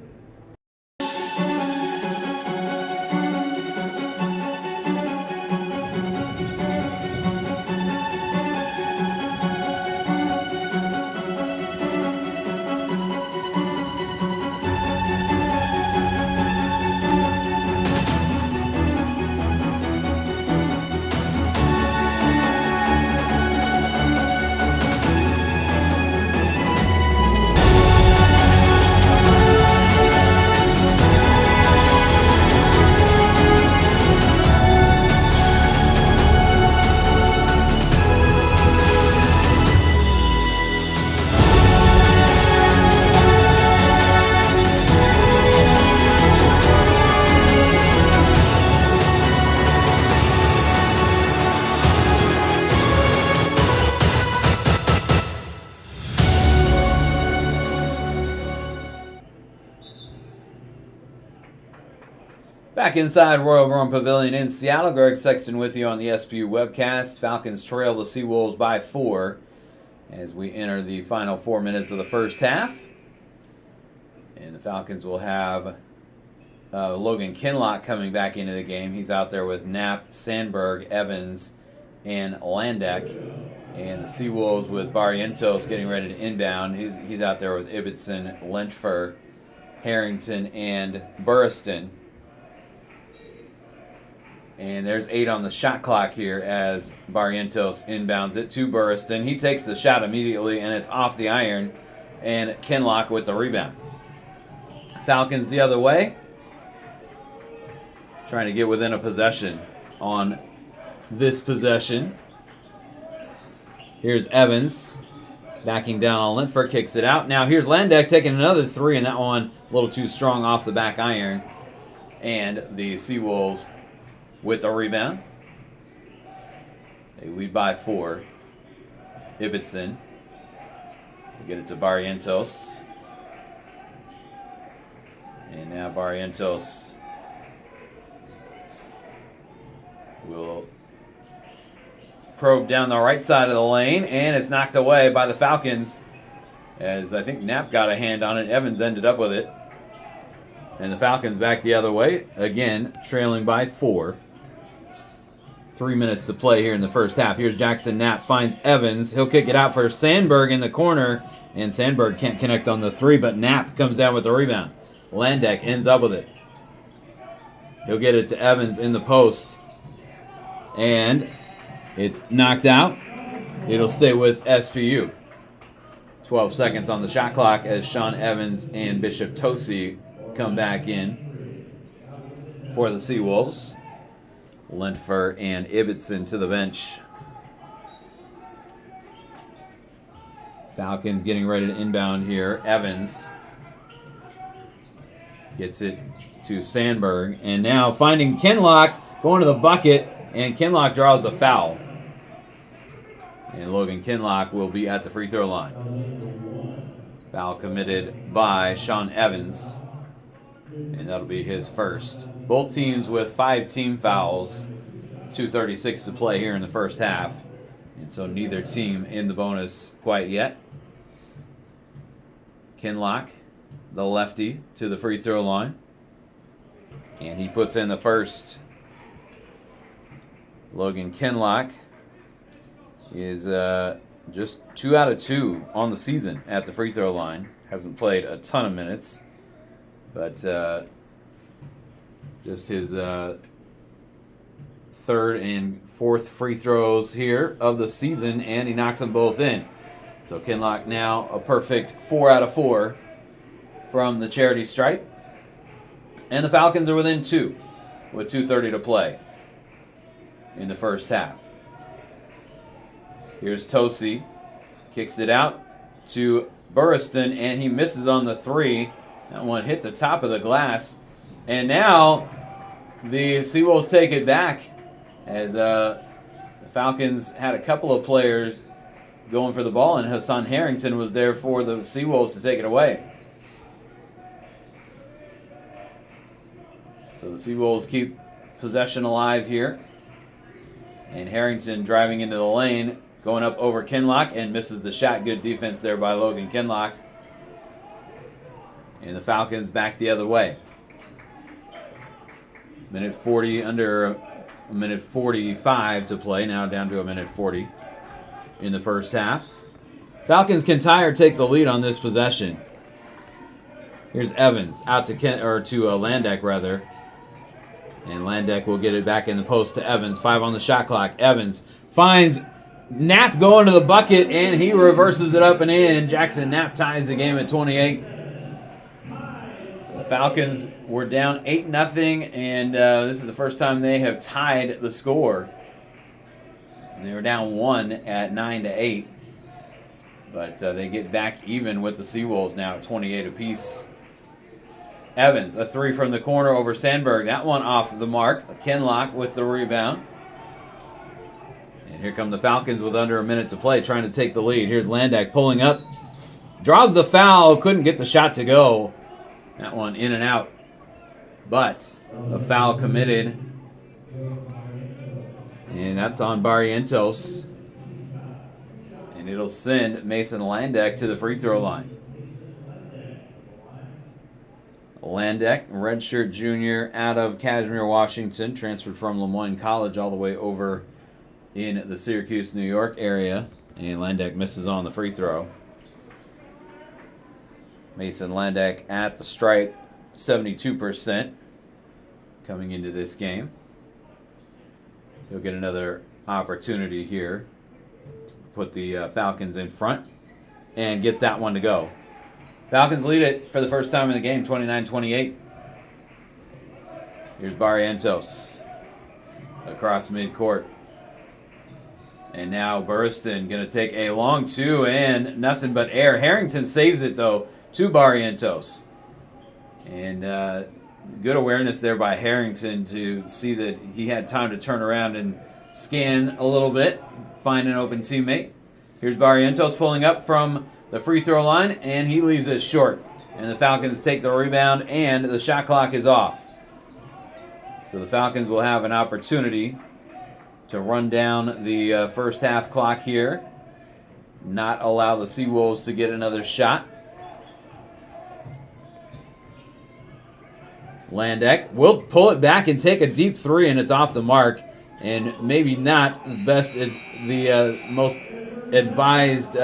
Back inside Royal Brown Pavilion in Seattle, Greg Sexton with you on the SPU webcast. Falcons trail the Seawolves by 4 as we enter the final 4 minutes of the first half. And the Falcons will have Logan Kinlock coming back into the game. He's out there with Knapp, Sandberg, Evans, and Landek. And the Seawolves with Barrientos getting ready to inbound. He's out there with Ibbotson, Lynchford, Harrington, and Burriston. And there's 8 on the shot clock here as Barrientos inbounds it to Burriston. He takes the shot immediately, and it's off the iron. And Kinlock with the rebound. Falcons the other way, trying to get within a possession on this possession. Here's Evans backing down on Lintford, kicks it out. Now here's Landek taking another 3, and that one a little too strong off the back iron. And the Seawolves with the rebound. They lead by 4. Ibbotson. Get it to Barrientos. And now Barrientos will probe down the right side of the lane, and it's knocked away by the Falcons, as I think Knapp got a hand on it. Evans ended up with it. And the Falcons back the other way, again trailing by 4. 3 minutes to play here in the first half. Here's Jackson Knapp, finds Evans. He'll kick it out for Sandberg in the corner, and Sandberg can't connect on the 3, but Knapp comes down with the rebound. Landek ends up with it. He'll get it to Evans in the post, and it's knocked out. It'll stay with SPU. 12 seconds on the shot clock as Sean Evans and Bishop Tosi come back in for the Seawolves. Lentfer and Ibbotson to the bench. Falcons getting ready to inbound here. Evans gets it to Sandberg. And now finding Kinlock, going to the bucket, and Kinlock draws the foul. And Logan Kinlock will be at the free throw line. Foul committed by Sean Evans, and that'll be his first. Both teams with 5 team fouls, 2:36 to play here in the first half, and so neither team in the bonus quite yet. Kinlock, the lefty, to the free throw line, and he puts in the first. Logan Kinlock is just 2 out of 2 on the season at the free throw line. Hasn't played a ton of minutes, but just his third and fourth free throws here of the season, and he knocks them both in. So Kinlock now a perfect 4 out of 4 from the charity stripe. And the Falcons are within 2 with 2:30 to play in the first half. Here's Tosi, kicks it out to Burriston, and he misses on the 3. That one hit the top of the glass. And now the Seawolves take it back, as the Falcons had a couple of players going for the ball, and Hassan Harrington was there for the Seawolves to take it away. So the Seawolves keep possession alive here. And Harrington driving into the lane, going up over Kinlock, and misses the shot. Good defense there by Logan Kinlock. And the Falcons back the other way. Minute 40, under a minute 45 to play. Now down to a minute 40 in the first half. Falcons can tie or take the lead on this possession. Here's Evans out to Landeck rather. And Landeck will get it back in the post to Evans. 5 on the shot clock. Evans finds Knapp going to the bucket, and he reverses it up and in. Jackson Knapp ties the game at 28. The Falcons were down 8-0, and this is the first time they have tied the score. And they were down 1 at 9-8. But they get back even with the Seawolves now at 28 apiece. Evans, a 3 from the corner over Sandberg. That one off the mark. Kinlock with the rebound. And here come the Falcons with under a minute to play, trying to take the lead. Here's Landeck pulling up. Draws the foul. Couldn't get the shot to go. That one in and out. But a foul committed. And that's on Barrientos. And it'll send Mason Landeck to the free throw line. Landeck, redshirt junior out of Kashmere, Washington, transferred from Lemoyne College all the way over in the Syracuse, New York area. And Landeck misses on the free throw. Mason Landeck at the stripe, 72% coming into this game. He'll get another opportunity here to put the Falcons in front, and gets that one to go. Falcons lead it for the first time in the game, 29-28. Here's Barrientos across midcourt. And now Burriston going to take a long 2 and nothing but air. Harrington saves it, though, to Barrientos. And good awareness there by Harrington to see that he had time to turn around and scan a little bit, find an open teammate. Here's Barrientos pulling up from the free throw line, and he leaves it short. And the Falcons take the rebound, and the shot clock is off. So the Falcons will have an opportunity to run down the first half clock here, not allow the Seawolves to get another shot. Landeck will pull it back and take a deep 3, and it's off the mark. And maybe not the best, the most advised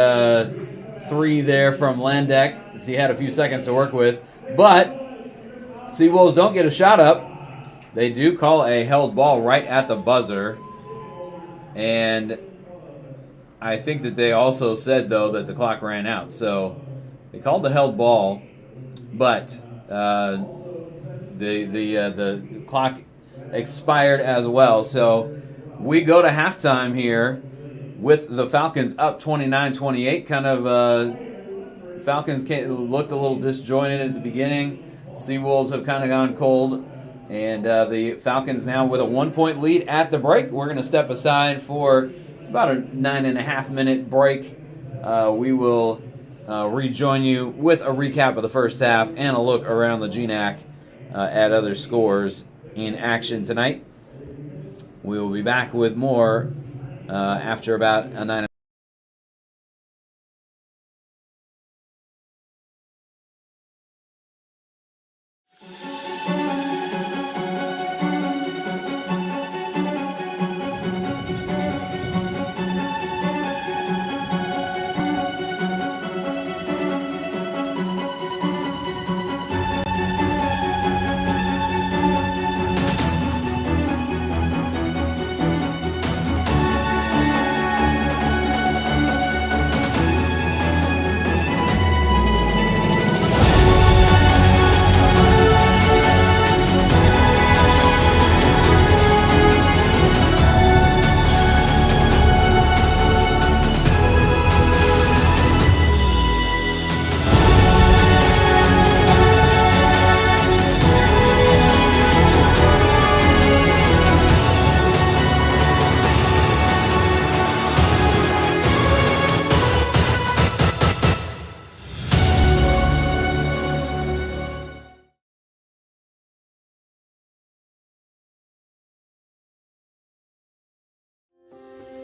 3 there from Landeck, as he had a few seconds to work with. But Seawolves don't get a shot up. They do call a held ball right at the buzzer. And I think that they also said, though, that the clock ran out. So they called the held ball, but the clock expired as well. So we go to halftime here with the Falcons up 29-28. Kind of Falcons looked a little disjointed at the beginning. Seawolves have kind of gone cold. And the Falcons now with a 1-point lead at the break. We're going to step aside for about a 9.5-minute break. We will rejoin you with a recap of the first half and a look around the GNAC at other scores in action tonight. We will be back with more after about a 9.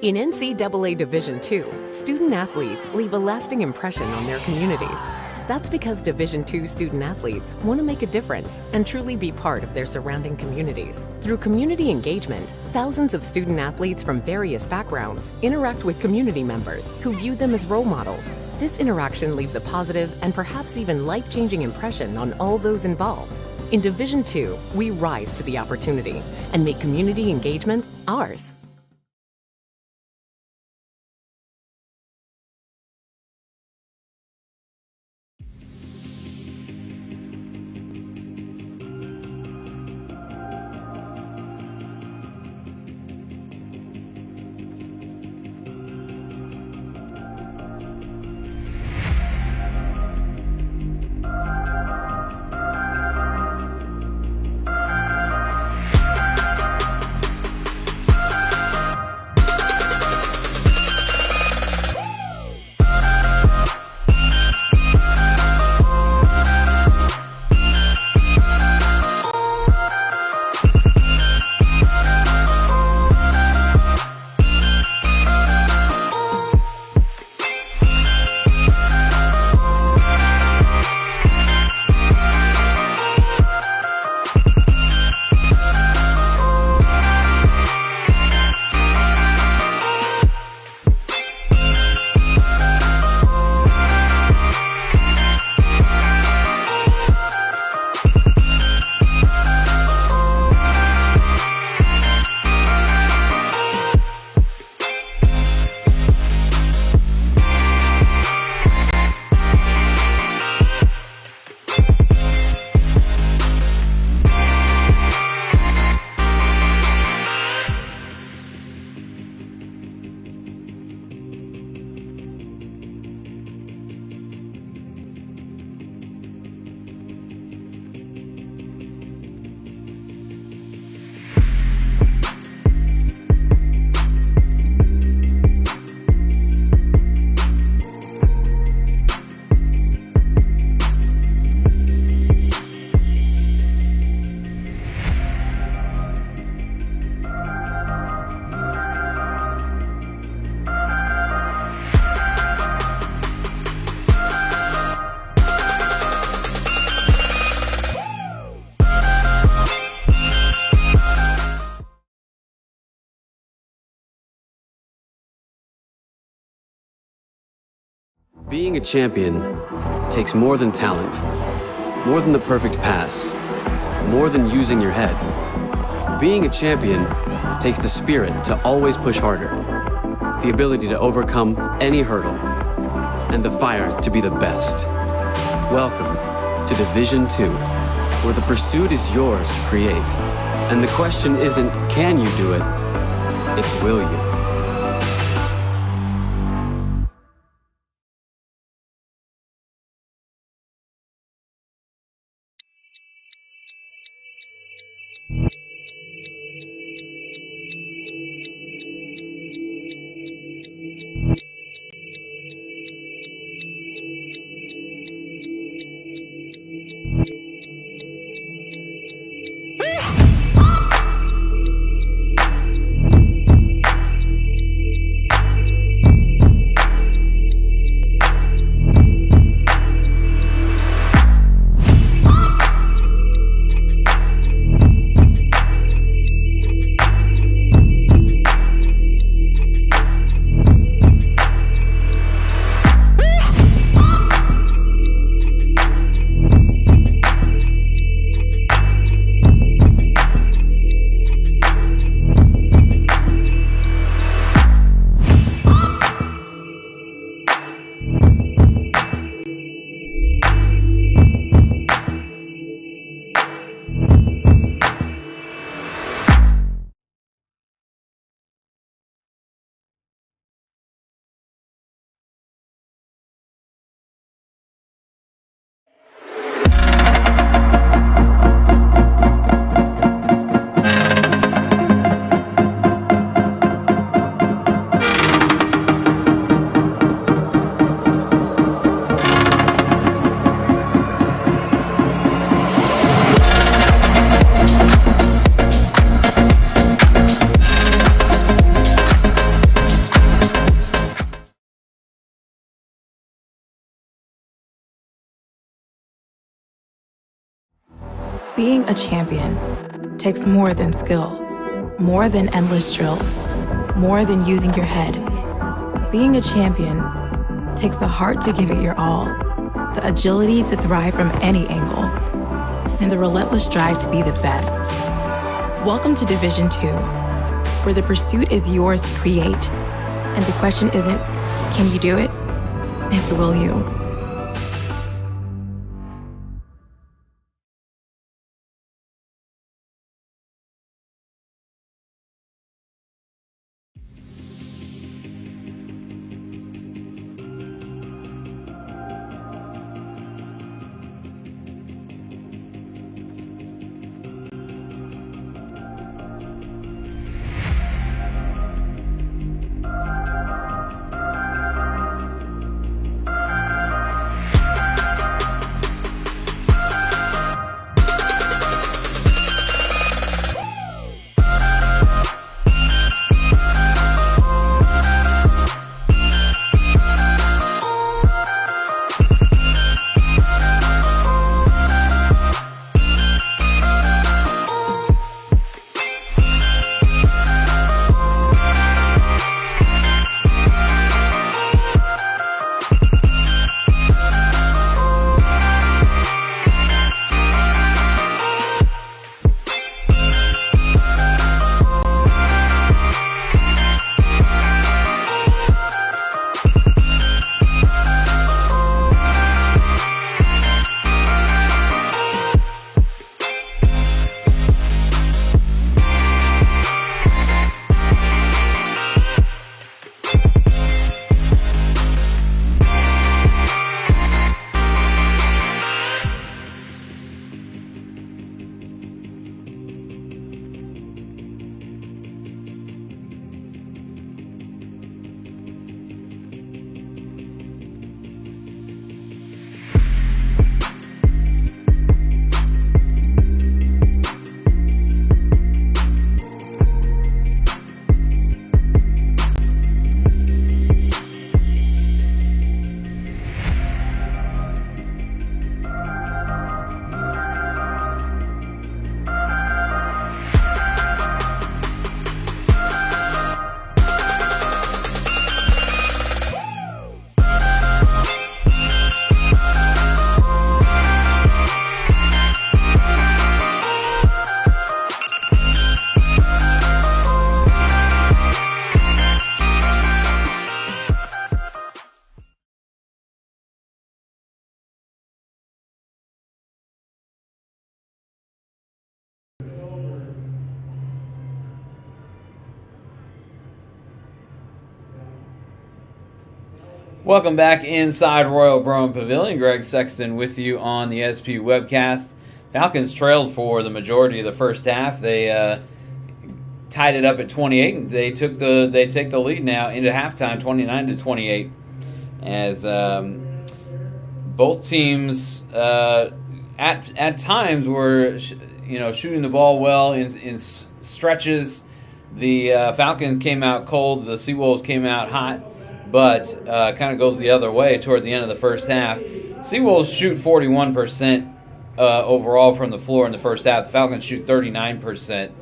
In NCAA Division II, student athletes leave a lasting impression on their communities. That's because Division II student athletes want to make a difference and truly be part of their surrounding communities. Through community engagement, thousands of student athletes from various backgrounds interact with community members who view them as role models. This interaction leaves a positive and perhaps even life-changing impression on all those involved. In Division II, we rise to the opportunity and make community engagement ours. Being a champion takes more than talent, more than the perfect pass, more than using your head. Being a champion takes the spirit to always push harder, the ability to overcome any hurdle, and the fire to be the best. Welcome to Division II, where the pursuit is yours to create. And the question isn't, can you do it? It's, will you? Being a champion takes more than skill, more than endless drills, more than using your head. Being a champion takes the heart to give it your all, the agility to thrive from any angle, and the relentless drive to be the best. Welcome to Division 2, where the pursuit is yours to create, and the question isn't, can you do it? It's, will you? Welcome back inside Royal Brown Pavilion. Greg Sexton with you on the SP webcast. Falcons trailed for the majority of the first half. They tied it up at 28, and they take the lead now into halftime, 29-28, as both teams at times were shooting the ball well in stretches. The Falcons came out cold. The Seawolves came out hot. But kind of goes the other way toward the end of the first half. Seawolves shoot 41% overall from the floor in the first half. The Falcons shoot 39%.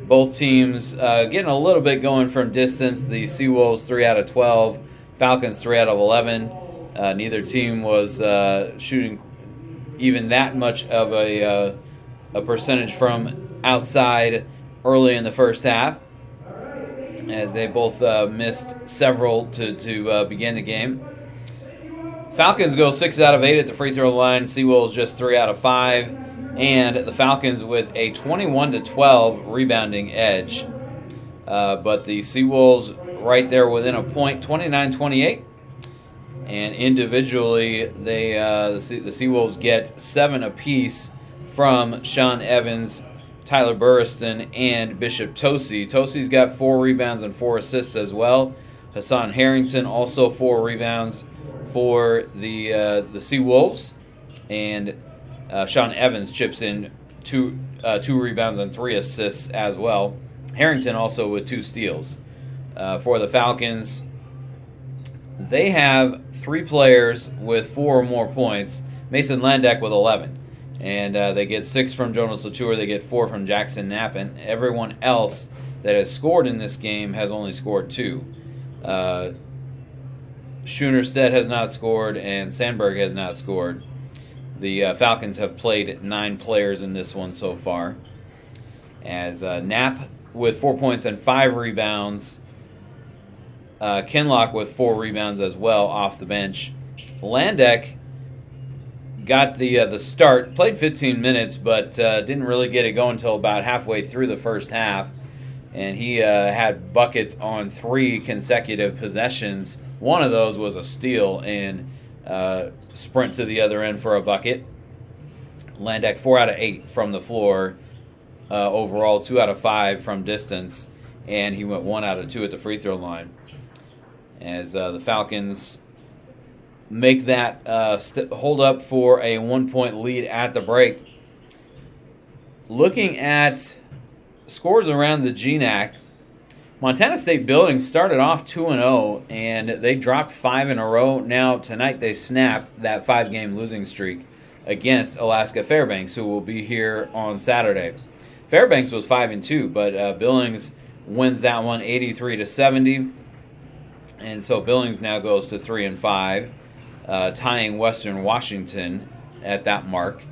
Both teams getting a little bit going from distance. The Seawolves 3 out of 12. Falcons 3 out of 11. Neither team was shooting even that much of a percentage from outside early in the first half, as they both missed several to begin the game. Falcons go 6 out of 8 at the free throw line. Seawolves just 3 out of 5. And the Falcons with a 21-12 rebounding edge. But the Seawolves right there within a point, 29-28. And individually, the Seawolves get 7 apiece from Sean Evans, Tyler Burriston, and Bishop Tosi. Tosi's got 4 rebounds and 4 assists as well. Hassan Harrington also 4 rebounds for the Seawolves, and Sean Evans chips in 2 rebounds and 3 assists as well. Harrington also with 2 steals. For the Falcons, they have 3 players with 4 or more points. Mason Landeck with 11. And they get 6 from Jonas Latour. They get 4 from Jackson Knapp. And everyone else that has scored in this game has only scored 2. Schoonerstedt has not scored, and Sandberg has not scored. The Falcons have played 9 players in this one so far. As Knapp with 4 points and 5 rebounds. Kinlock with 4 rebounds as well off the bench. Landek got the start, played 15 minutes, but didn't really get it going until about halfway through the first half. And he had buckets on 3 consecutive possessions. One of those was a steal and sprint to the other end for a bucket. Landek 4 out of 8 from the floor. Overall, 2 out of 5 from distance. And he went 1 out of 2 at the free throw line. As the Falcons make that hold up for a 1-point lead at the break. Looking at scores around the GNAC, Montana State Billings started off 2-0, and they dropped 5 in a row. Now, tonight, they snap that 5-game losing streak against Alaska Fairbanks, who will be here on Saturday. Fairbanks was 5-2, but Billings wins that one 83-70. And so Billings now goes to 3-5, tying Western Washington at that mark.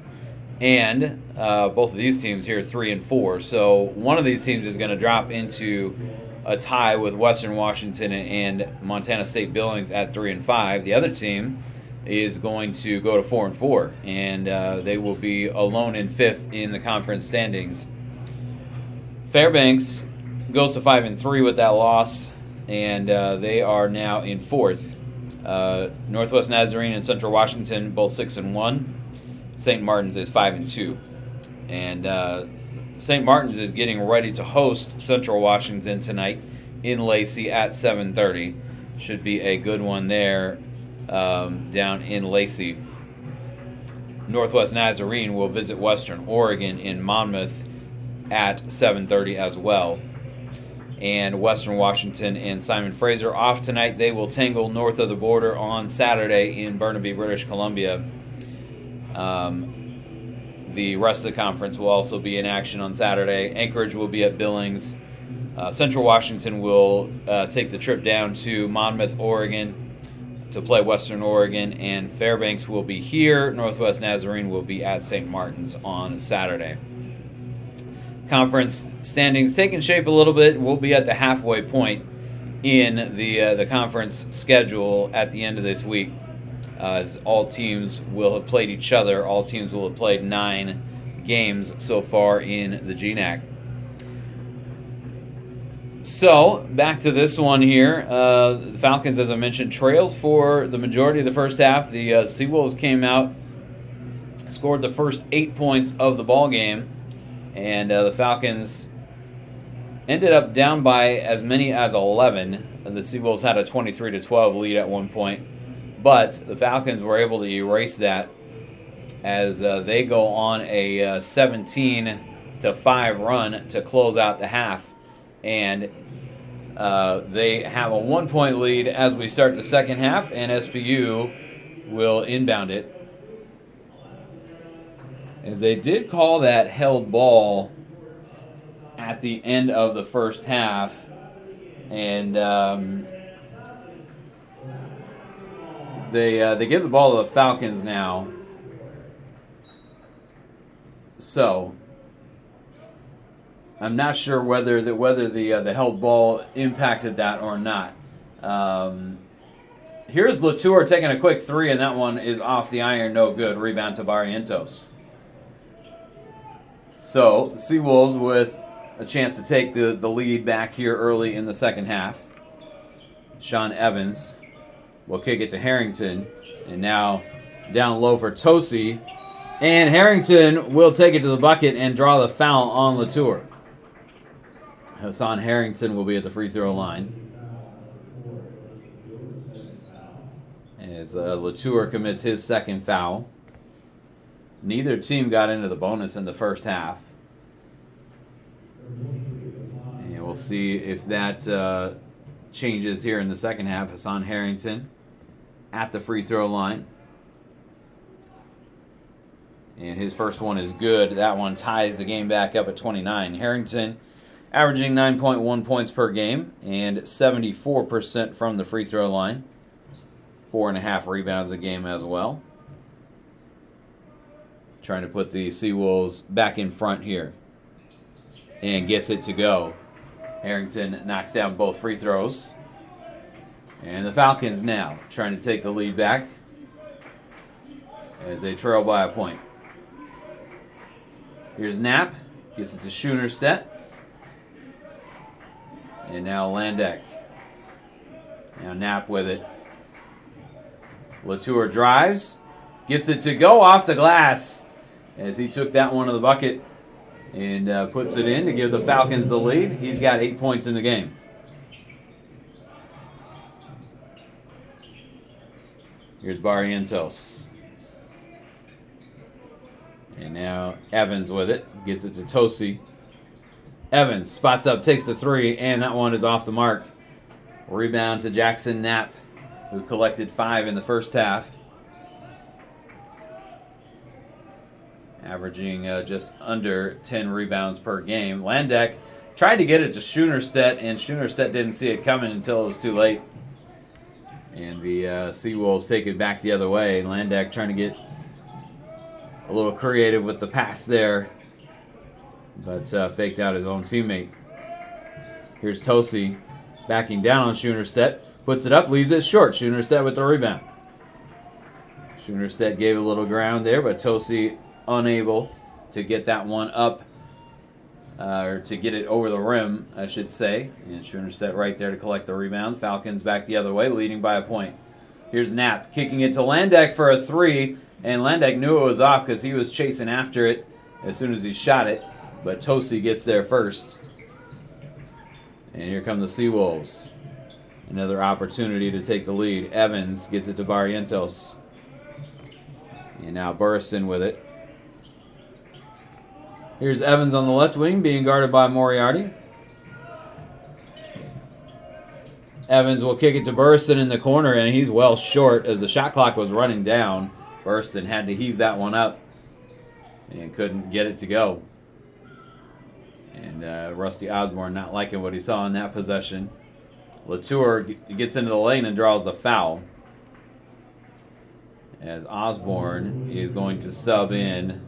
And both of these teams here 3-4. So one of these teams is going to drop into a tie with Western Washington and Montana State Billings at 3-5. The other team is going to go to 4-4, and they will be alone in 5th in the conference standings. Fairbanks goes to 5-3 with that loss, and they are now in 4th. Northwest Nazarene and Central Washington both 6-1. St. Martin's is 5-2, and St. Martin's is getting ready to host Central Washington tonight in Lacey at 7:30. Should be a good one there down in Lacey. Northwest Nazarene will visit Western Oregon in Monmouth at 7:30 as well. And Western Washington and Simon Fraser off tonight. They will tangle north of the border on Saturday in Burnaby, British Columbia. The rest of the conference will also be in action on Saturday. Anchorage will be at Billings. Central Washington will take the trip down to Monmouth, Oregon to play Western Oregon, and Fairbanks will be here. Northwest Nazarene will be at St. Martin's on Saturday. Conference standings taking shape a little bit. We'll be at the halfway point in the conference schedule at the end of this week, as all teams will have played each other. All teams will have played 9 games so far in the GNAC. So, back to this one here. The Falcons, as I mentioned, trailed for the majority of the first half. The Seawolves came out, scored the first 8 points of the ball game, and the Falcons ended up down by as many as 11. The Seawolves had a 23-12 lead at one point, but the Falcons were able to erase that as they go on a 17-5 run to close out the half. And they have a 1-point lead as we start the second half, and SPU will inbound it. As they did call that held ball at the end of the first half, and they give the ball to the Falcons now. So I'm not sure whether the held ball impacted that or not. Here's Latour taking a quick 3, and that one is off the iron, no good. Rebound to Barrientos. So the Seawolves with a chance to take the lead back here early in the second half. Sean Evans will kick it to Harrington, and now down low for Tosi. And Harrington will take it to the bucket and draw the foul on Latour. Hassan Harrington will be at the free throw line as Latour commits his second foul. Neither team got into the bonus in the first half. And we'll see if that changes here in the second half. Hassan Harrington at the free throw line. And his first one is good. That one ties the game back up at 29. Harrington averaging 9.1 points per game and 74% from the free throw line. 4.5 rebounds a game as well. Trying to put the Seawolves back in front here. And gets it to go. Harrington knocks down both free throws. And the Falcons now trying to take the lead back as they trail by a point. Here's Knapp. Gets it to Schoenerstedt. And now Landek. Now Knapp with it. Latour drives. Gets it to go off the glass as he took that one to the bucket and puts it in to give the Falcons the lead. He's got 8 points in the game. Here's Barrientos. And now Evans with it. Gets it to Tosi. Evans spots up, takes the three, and that one is off the mark. Rebound to Jackson Knapp, who collected 5 in the first half. Averaging just under 10 rebounds per game. Landek tried to get it to Schoenerstedt, and Schoenerstedt didn't see it coming until it was too late. And the Seawolves take it back the other way. Landek trying to get a little creative with the pass there, but faked out his own teammate. Here's Tosi backing down on Schoenerstedt. Puts it up, leaves it short. Schoenerstedt with the rebound. Schoenerstedt gave a little ground there, but Tosi unable to get that one up, or to get it over the rim, I should say. And Schoenerstedt right there to collect the rebound. Falcons back the other way, leading by a point. Here's Knapp kicking it to Landek for a three, and Landek knew it was off because he was chasing after it as soon as he shot it. But Tosi gets there first. And here come the Seawolves. Another opportunity to take the lead. Evans gets it to Barrientos. And now Burrison with it. Here's Evans on the left wing being guarded by Moriarty. Evans will kick it to Burrison in the corner, and he's well short as the shot clock was running down. Burrison had to heave that one up and couldn't get it to go. And Rusty Osborne not liking what he saw in that possession. Latour gets into the lane and draws the foul, as Osborne is going to sub in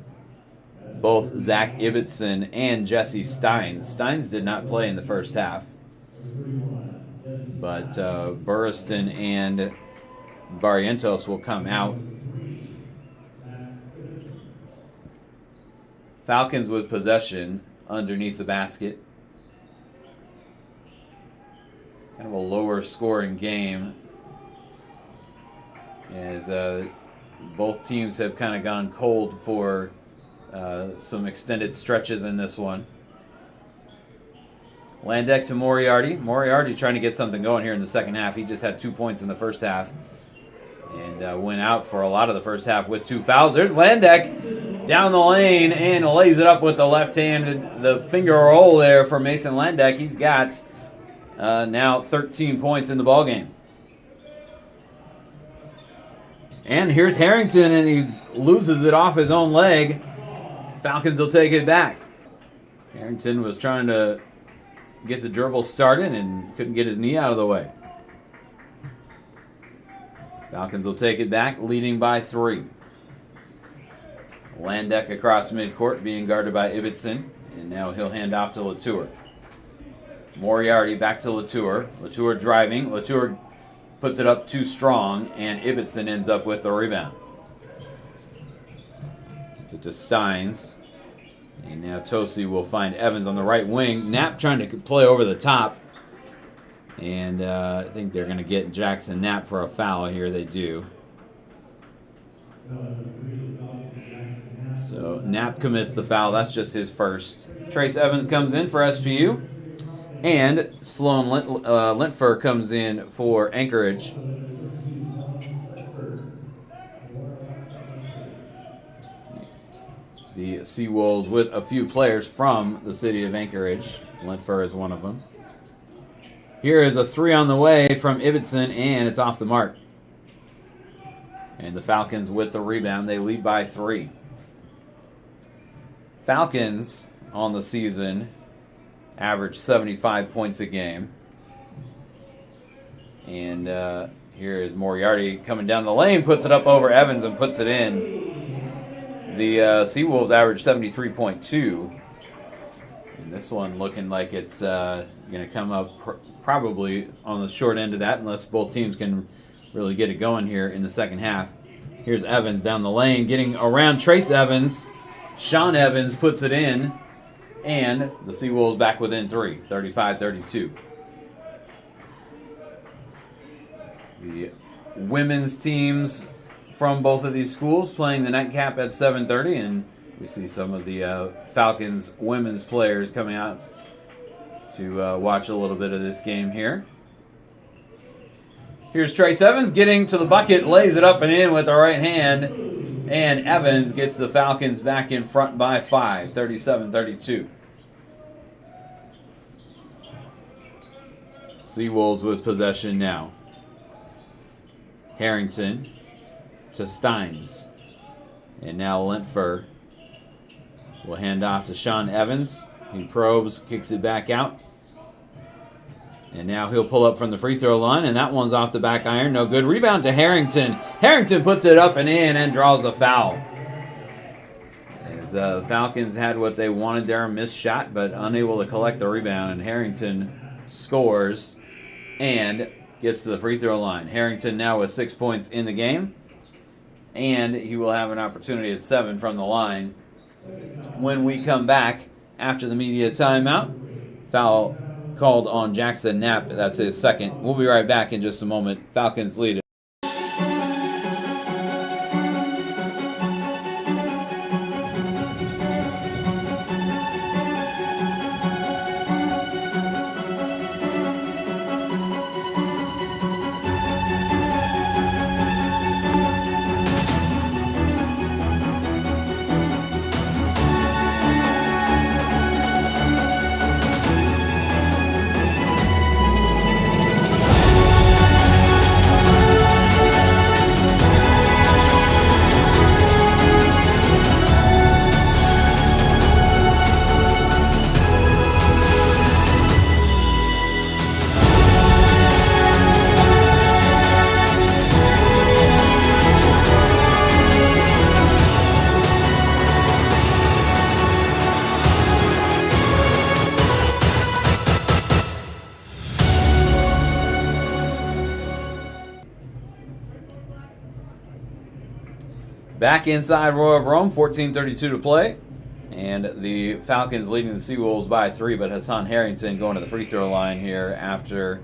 both Zach Ibbotson and Jesse Steins. Steins did not play in the first half, but Burrison and Barrientos will come out. Falcons with possession underneath the basket. Kind of a lower scoring game, as both teams have kind of gone cold for some extended stretches in this one. Landek to Moriarty. Moriarty trying to get something going here in the second half. He just had 2 points in the first half and went out for a lot of the first half with 2 fouls. There's Landek down the lane and lays it up with the left hand. The finger roll there for Mason Landek. He's got now 13 points in the ballgame. And here's Harrington, and he loses it off his own leg. Falcons will take it back. Harrington was trying to get the dribble started and couldn't get his knee out of the way. Falcons will take it back, leading by 3. Landek across midcourt, being guarded by Ibbotson, and now he'll hand off to Latour. Moriarty back to Latour. Latour driving. Latour puts it up too strong, and Ibbotson ends up with the rebound. Gets it to Steins. And now Tosi will find Evans on the right wing. Knapp trying to play over the top. And I think they're going to get Jackson Knapp for a foul here. They do. So Knapp commits the foul. That's just his first. Trace Evans comes in for SPU. And Sloan Lintfer comes in for Anchorage. The Seawolves with a few players from the city of Anchorage. Lintfer is one of them. Here is a 3 on the way from Ibbotson, and it's off the mark. And the Falcons with the rebound. They lead by 3. Falcons on the season average 75 points a game. And here is Moriarty coming down the lane, puts it up over Evans and puts it in. The Seawolves average 73.2. And this one looking like it's going to come up probably on the short end of that, unless both teams can really get it going here in the second half. Here's Evans down the lane, getting around Trace Evans. Sean Evans puts it in, and the Seawolves back within 3, 35-32. The women's teams from both of these schools playing the nightcap at 7:30, and we see some of the Falcons women's players coming out to watch a little bit of this game here. Here's Trace Evans getting to the bucket, lays it up and in with the right hand, and Evans gets the Falcons back in front by 5, 37-32. Seawolves with possession now. Harrington to Steins. And now Lentfer will hand off to Sean Evans. He probes, kicks it back out. And now he'll pull up from the free throw line, and that one's off the back iron. No good. Rebound to Harrington. Harrington puts it up and in and draws the foul. As the Falcons had what they wanted there, a missed shot, but unable to collect the rebound. And Harrington scores and gets to the free throw line. Harrington now with 6 points in the game. And he will have an opportunity at 7 from the line when we come back after the media timeout. Foul called on Jackson Knapp. That's his second. We'll be right back in just a moment. Falcons lead. Back inside Royal Rome, 14:32 to play. And the Falcons leading the Seawolves by 3, but Hassan Harrington going to the free throw line here after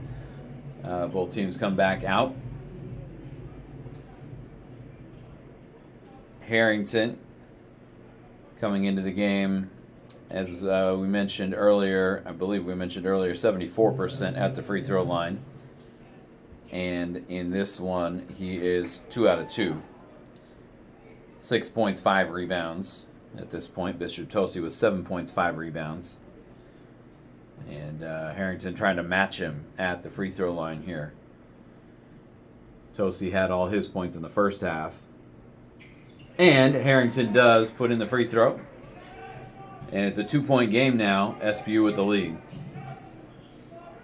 both teams come back out. Harrington coming into the game, as we mentioned earlier, I believe we mentioned earlier, 74% at the free throw line. And in this one, he is 2 out of 2. 6 points, 5 rebounds at this point. Bishop Tosi with 7 points, 5 rebounds. And Harrington trying to match him at the free throw line here. Tosi had all his points in the first half. And Harrington does put in the free throw. And it's a 2-point game now. SPU with the lead.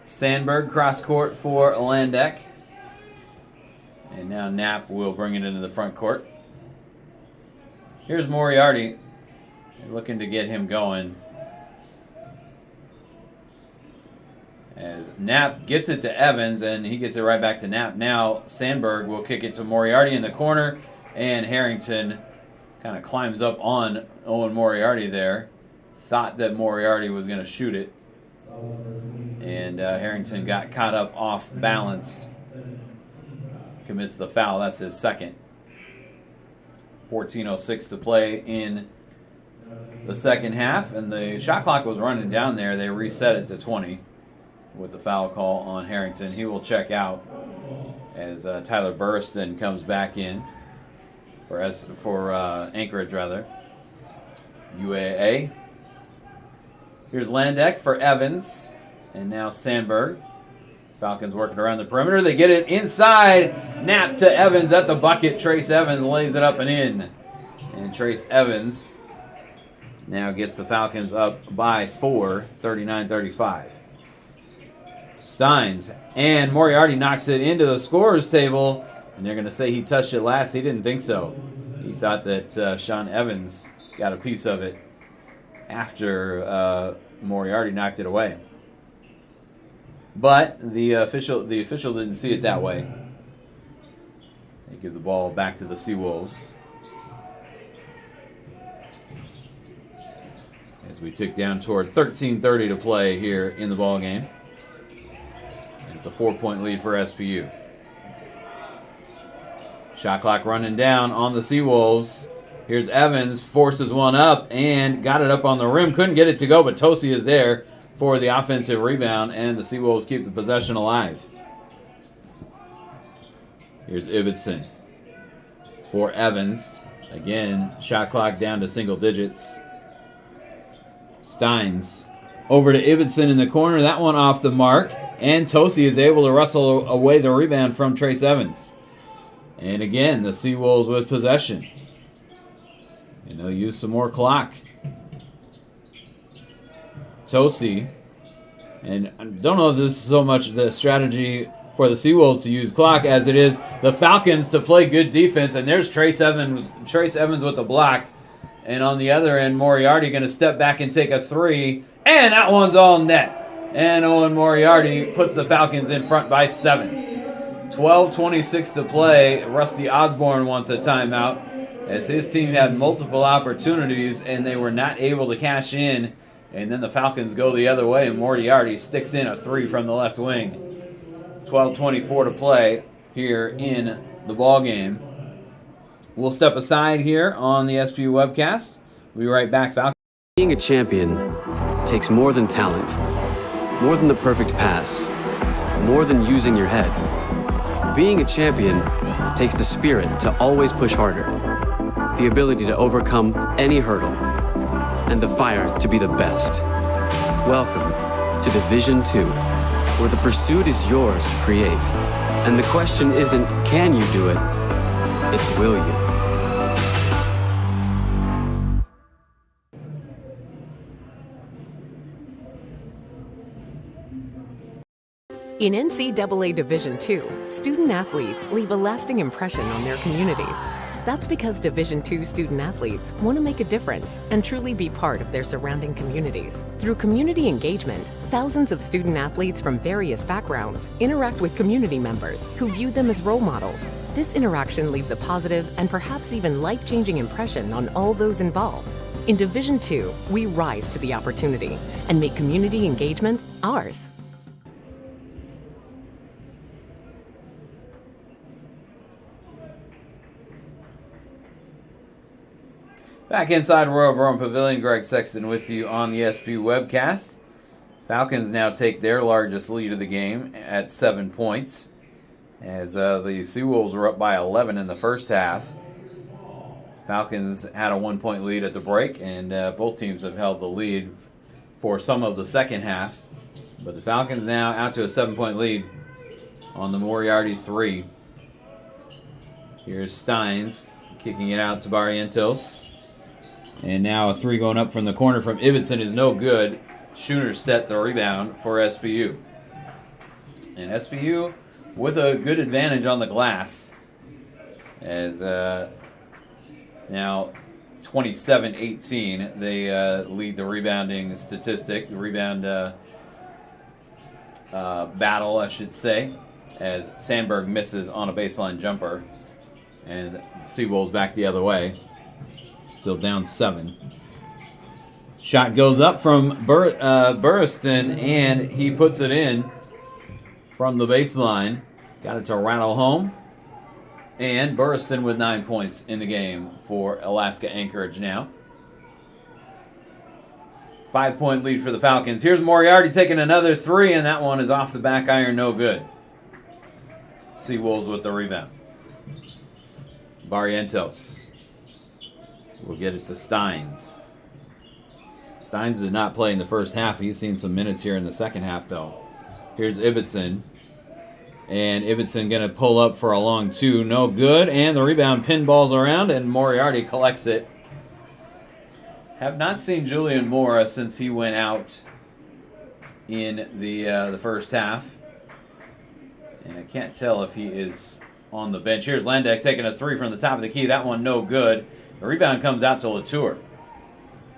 Sandberg cross court for Landek. And now Knapp will bring it into the front court. Here's Moriarty looking to get him going. As Knapp gets it to Evans, and he gets it right back to Knapp. Now Sandberg will kick it to Moriarty in the corner, and Harrington kind of climbs up on Owen Moriarty there. Thought that Moriarty was going to shoot it. And Harrington got caught up off balance. Commits the foul. That's his second. 14:06 to play in the second half, and the shot clock was running down there. They reset it to 20 with the foul call on Harrington. He will check out as Tyler Burriston comes back in for Anchorage, rather. UAA. Here's Landek for Evans, and now Sandberg. Falcons working around the perimeter. They get it inside. Knapp to Evans at the bucket. Trace Evans lays it up and in. And Trace Evans now gets the Falcons up by 4, 39-35. Steins and Moriarty knocks it into the scorer's table, and they're going to say he touched it last. He didn't think so. He thought that Sean Evans got a piece of it after Moriarty knocked it away. But the official didn't see it that way. They give the ball back to the Seawolves. As we tick down toward 13:30 to play here in the ball game. And it's a 4-point lead for SPU. Shot clock running down on the Seawolves. Here's Evans, forces one up and got it up on the rim. Couldn't get it to go, but Tosi is there for the offensive rebound, and the Seawolves keep the possession alive. Here's Ibbotson for Evans. Again, shot clock down to single digits. Steins over to Ibbotson in the corner. That one off the mark, and Tosi is able to wrestle away the rebound from Trace Evans. And again, the Seawolves with possession. And they'll use some more clock. Tosi, and I don't know if this is so much the strategy for the Seawolves to use clock as it is the Falcons to play good defense. And there's Trace Evans with the block. And on the other end, Moriarty going to step back and take a three. And that one's all net. And Owen Moriarty puts the Falcons in front by 7. 12:26 to play. Rusty Osborne wants a timeout as his team had multiple opportunities and they were not able to cash in. And then the Falcons go the other way and Moriarty sticks in a three from the left wing. 12:24 to play here in the ball game. We'll step aside here on the SPU webcast. We'll be right back, Falcons. Being a champion takes more than talent, more than the perfect pass, more than using your head. Being a champion takes the spirit to always push harder, the ability to overcome any hurdle, and the fire to be the best. Welcome to Division 2, where the pursuit is yours to create. And the question isn't, can you do it? It's will you? In NCAA Division II, student athletes leave a lasting impression on their communities. That's because Division II student athletes want to make a difference and truly be part of their surrounding communities. Through community engagement, thousands of student athletes from various backgrounds interact with community members who view them as role models. This interaction leaves a positive and perhaps even life-changing impression on all those involved. In Division II, we rise to the opportunity and make community engagement ours. Back inside Royal Brown Pavilion, Greg Sexton with you on the SP webcast. Falcons now take their largest lead of the game at 7 points, as the Seawolves were up by 11 in the first half. Falcons had a 1-point lead at the break, and both teams have held the lead for some of the second half. But the Falcons now out to a 7-point lead on the Moriarty 3. Here's Steins kicking it out to Barrientos. And now a three going up from the corner from Ibbotson is no good. Schoenerstedt the rebound for SPU. And SPU with a good advantage on the glass. As now 27-18, they lead the rebounding statistic, the rebound battle, I should say, as Sandberg misses on a baseline jumper. And Seawolves back the other way. Still down 7. Shot goes up from Burriston, and he puts it in from the baseline. Got it to rattle home. And Burriston with 9 points in the game for Alaska Anchorage now. 5-point lead for the Falcons. Here's Moriarty taking another three, and that one is off the back iron, no good. Seawolves with the rebound. Barrientos will get it to Steins. Steins did not play in the first half. He's seen some minutes here in the second half, though. Here's Ibbotson. And Ibbotson going to pull up for a long two. No good. And the rebound pinballs around, and Moriarty collects it. Have not seen Julian Mora since he went out in the first half. And I can't tell if he is on the bench. Here's Landek taking a three from the top of the key. That one no good. The rebound comes out to Latour.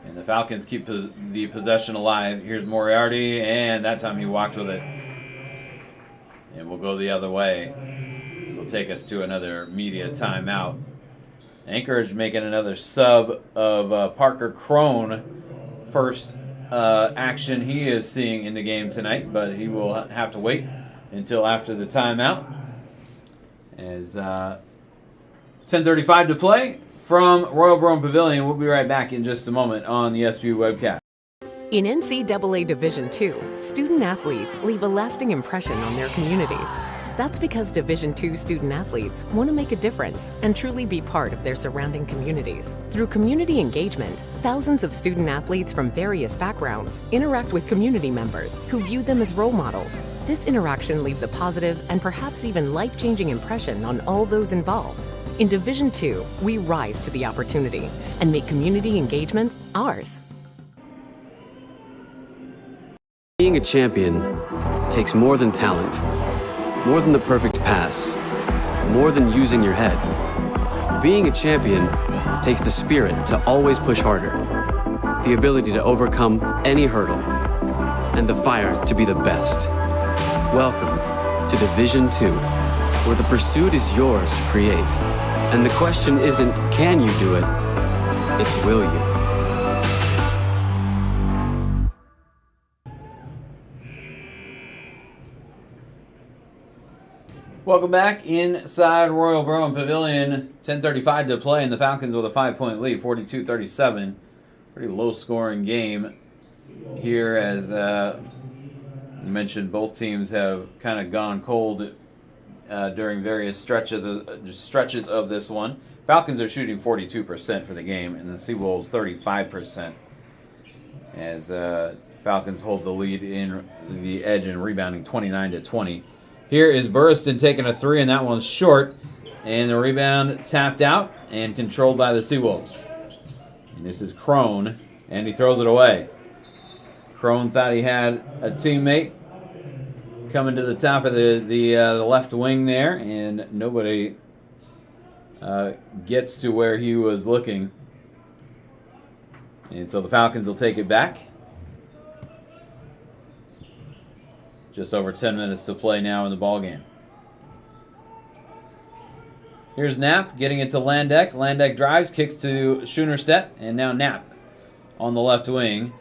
And the Falcons keep the possession alive. Here's Moriarty, and that time he walked with it. And we'll go the other way. This will take us to another media timeout. Anchorage making another sub of Parker Crone. First action he is seeing in the game tonight, but he will have to wait until after the timeout. As 10:35 to play from Royal Brown Pavilion. We'll be right back in just a moment on the SB webcast. In NCAA Division II, student-athletes leave a lasting impression on their communities. That's because Division II student-athletes want to make a difference and truly be part of their surrounding communities. Through community engagement, thousands of student-athletes from various backgrounds interact with community members who view them as role models. This interaction leaves a positive and perhaps even life-changing impression on all those involved. In Division II, we rise to the opportunity and make community engagement ours. Being a champion takes more than talent, more than the perfect pass, more than using your head. Being a champion takes the spirit to always push harder, the ability to overcome any hurdle, and the fire to be the best. Welcome to Division II, where the pursuit is yours to create. And the question isn't, can you do it? It's, will you? Welcome back inside Royal Brown Pavilion. 10:35 to play, and the Falcons with a 5-point lead, 42-37. Pretty low-scoring game here, as you mentioned, both teams have kind of gone cold during various stretches of this one. Falcons are shooting 42% for the game, and the Seawolves 35%. As Falcons hold the lead in the edge and rebounding 29-20. Here is Burriston taking a three, and that one's short. And the rebound tapped out and controlled by the Seawolves. And this is Crone, and he throws it away. Crone thought he had a teammate coming to the top of the left wing there, and nobody gets to where he was looking. And so the Falcons will take it back. Just over 10 minutes to play now in the ballgame. Here's Knapp getting it to Landek. Landek drives, kicks to Schoenerstedt, and now Knapp on the left wing,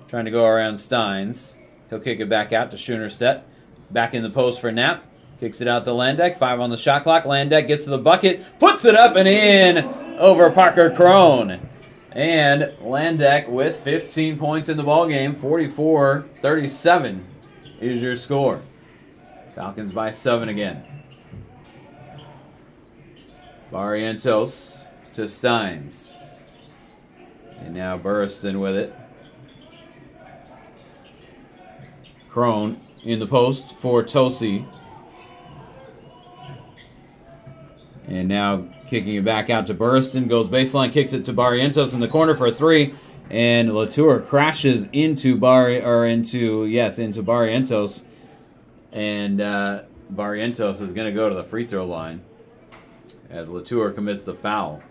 trying to go around Steins. He'll kick it back out to Schoenerstedt. Back in the post for Knapp. Kicks it out to Landek. 5 on the shot clock. Landek gets to the bucket, puts it up and in over Parker Crone. And Landek with 15 points in the ballgame, 44-37. Is your score. Falcons by 7 again. Barrientos to Steins. And now Burriston with it. Crone in the post for Tosi. And now kicking it back out to Burriston. Goes baseline, kicks it to Barrientos in the corner for a three. And Latour crashes into Barrientos. And Barrientos is going to go to the free throw line as Latour commits the foul.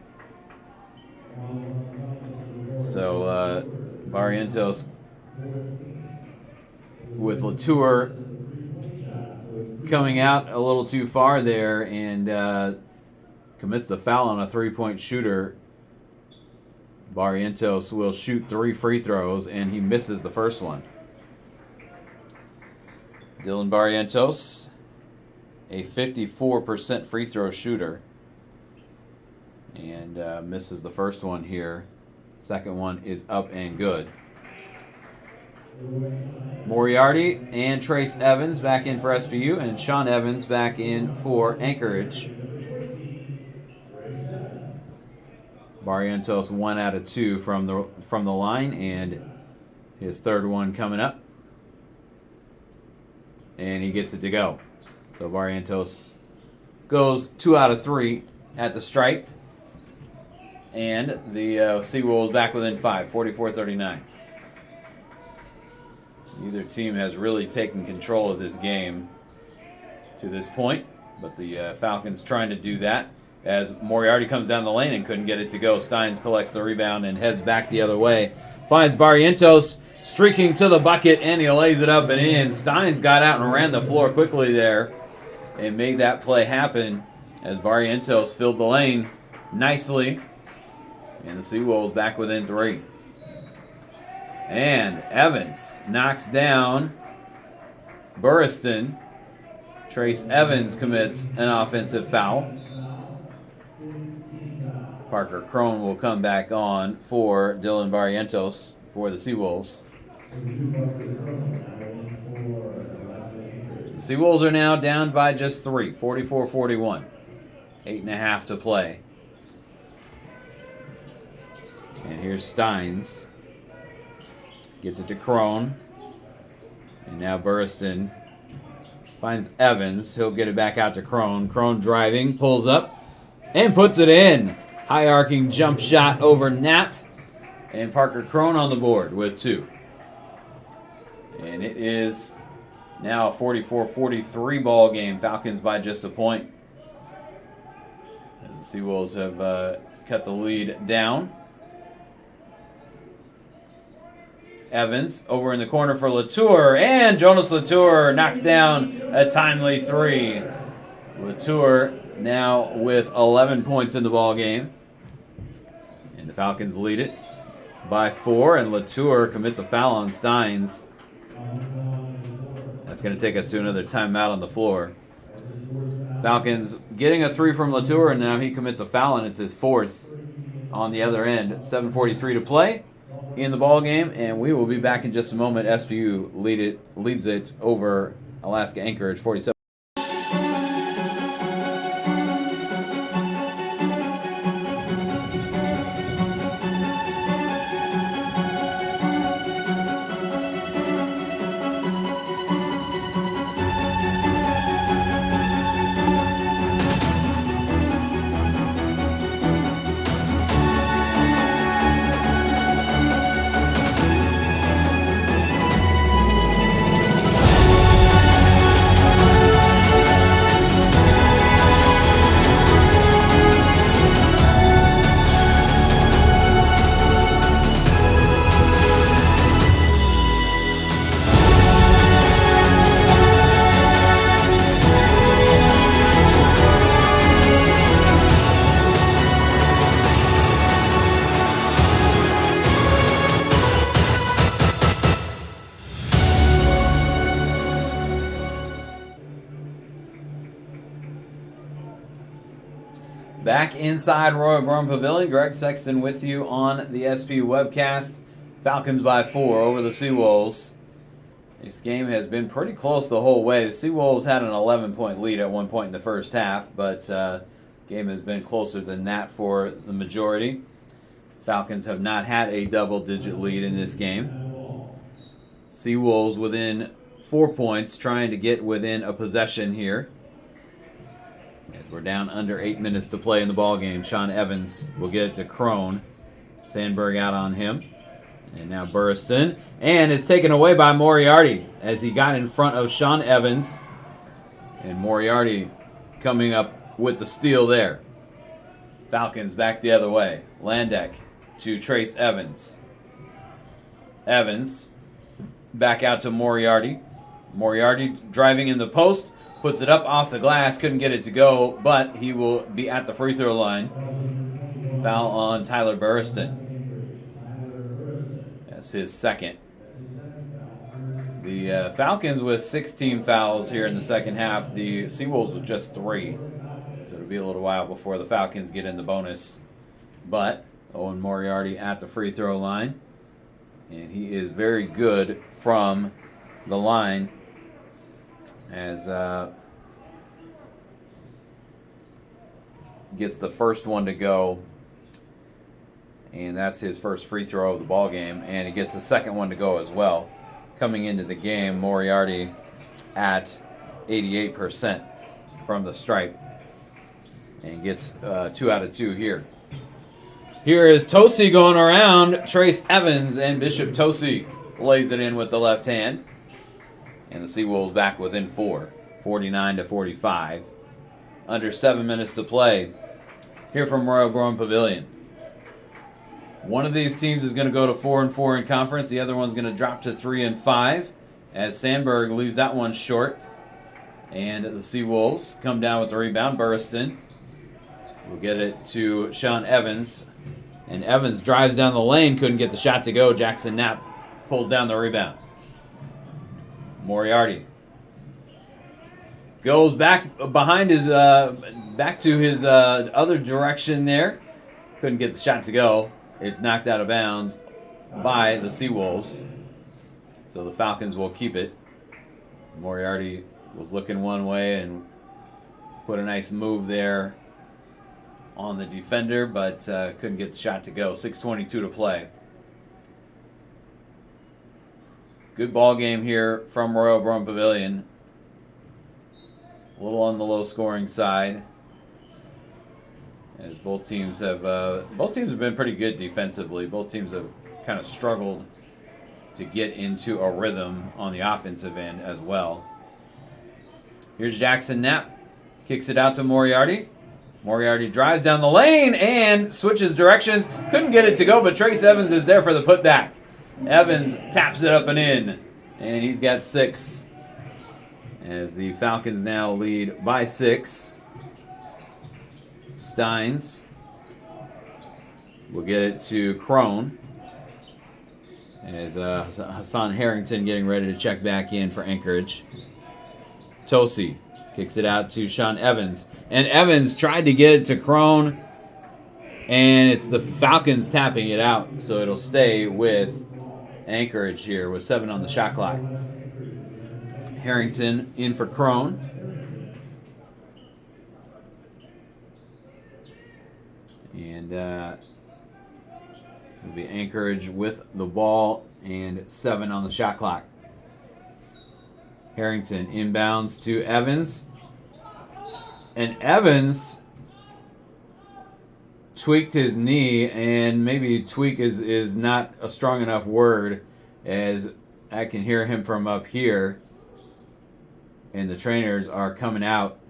So Barrientos with Latour coming out a little too far there and commits the foul on a three-point shooter. Barrientos will shoot 3 free throws, and he misses the first one. Dylan Barrientos, a 54% free throw shooter, and misses the first one here. Second one is up and good. Moriarty and Trace Evans back in for SBU, and Sean Evans back in for Anchorage. Barrientos 1 out of 2 from the line, and his third one coming up. And he gets it to go. So Barrientos goes 2 out of 3 at the stripe. And the Seawolves back within 5, 44-39. Neither team has really taken control of this game to this point, but the Falcons trying to do that as Moriarty comes down the lane and couldn't get it to go. Steins collects the rebound and heads back the other way. Finds Barrientos streaking to the bucket, and he lays it up and in. Steins got out and ran the floor quickly there and made that play happen as Barrientos filled the lane nicely. And the Seawolves back within 3. And Evans knocks down Burriston. Trace Evans commits an offensive foul. Parker Crone will come back on for Dylan Barrientos for the Seawolves. The Seawolves are now down by just 3, 44-41. 8.5 to play. And here's Steins. Gets it to Crone. And now Burriston finds Evans. He'll get it back out to Crone. Crone driving, pulls up, and puts it in. High arcing jump shot over Knapp. And Parker Crone on the board with 2. And it is now a 44-43 ball game. Falcons by just a point. As the Seawolves have cut the lead down. Evans over in the corner for Latour, and Jonas Latour knocks down a timely 3. Latour now with 11 points in the ball game, and the Falcons lead it by 4. And Latour commits a foul on Steins. That's going to take us to another timeout on the floor. Falcons getting a 3 from Latour, and now he commits a foul, and it's his 4th on the other end. 7:43 to play in the ball game, and we will be back in just a moment. SPU leads it over Alaska Anchorage 47. Back inside Royal Brown Pavilion, Greg Sexton with you on the SP webcast. Falcons by 4 over the Seawolves. This game has been pretty close the whole way. The Seawolves had an 11-point lead at one point in the first half, but game has been closer than that for the majority. Falcons have not had a double-digit lead in this game. Seawolves within 4 points, trying to get within a possession here. As we're down under 8 minutes to play in the ball game. Sean Evans will get it to Crone. Sandberg out on him. And now Burriston. And it's taken away by Moriarty as he got in front of Sean Evans. And Moriarty coming up with the steal there. Falcons back the other way. Landek to Trace Evans. Evans back out to Moriarty. Moriarty driving in the post. Puts it up off the glass, couldn't get it to go, but he will be at the free throw line. Foul on Tyler Burriston. That's his second. The Falcons with 16 fouls here in the second half. The Seawolves with just 3. So it'll be a little while before the Falcons get in the bonus. But Owen Moriarty at the free throw line. And he is very good from the line. As gets the first one to go, and that's his first free throw of the ball game, and he gets the second one to go as well. Coming into the game, Moriarty at 88% from the stripe, and gets 2 out of 2 here. Here is Tosi going around Trace Evans, and Bishop Tosi lays it in with the left hand. And the Seawolves back within 4, 49-45. Under 7 minutes to play here from Royal Brown Pavilion. One of these teams is going to go to 4-4 in conference. The other one's going to drop to 3-5 as Sandberg leaves that one short. And the Seawolves come down with the rebound. Burriston will get it to Sean Evans. And Evans drives down the lane, couldn't get the shot to go. Jackson Knapp pulls down the rebound. Moriarty goes back behind his, back to his other direction there. Couldn't get the shot to go. It's knocked out of bounds by the Seawolves. So the Falcons will keep it. Moriarty was looking one way and put a nice move there on the defender, but couldn't get the shot to go. 6:22 to play. Good ball game here from Royal Brown Pavilion. A little on the low scoring side, as both teams have been pretty good defensively. Both teams have kind of struggled to get into a rhythm on the offensive end as well. Here's Jackson Knapp, kicks it out to Moriarty. Moriarty drives down the lane and switches directions. Couldn't get it to go, but Trace Evans is there for the putback. Evans taps it up and in, and he's got 6. As the Falcons now lead by 6. Steins will get it to Crone. As Hassan Harrington getting ready to check back in for Anchorage. Tosi kicks it out to Sean Evans. And Evans tried to get it to Crone. And it's the Falcons tapping it out. So it'll stay with Anchorage here with 7 on the shot clock. Harrington in for Crone. And it'll be Anchorage with the ball and 7 on the shot clock. Harrington inbounds to Evans. And Evans tweaked his knee, and maybe tweak is not a strong enough word, as I can hear him from up here. And the trainers are coming out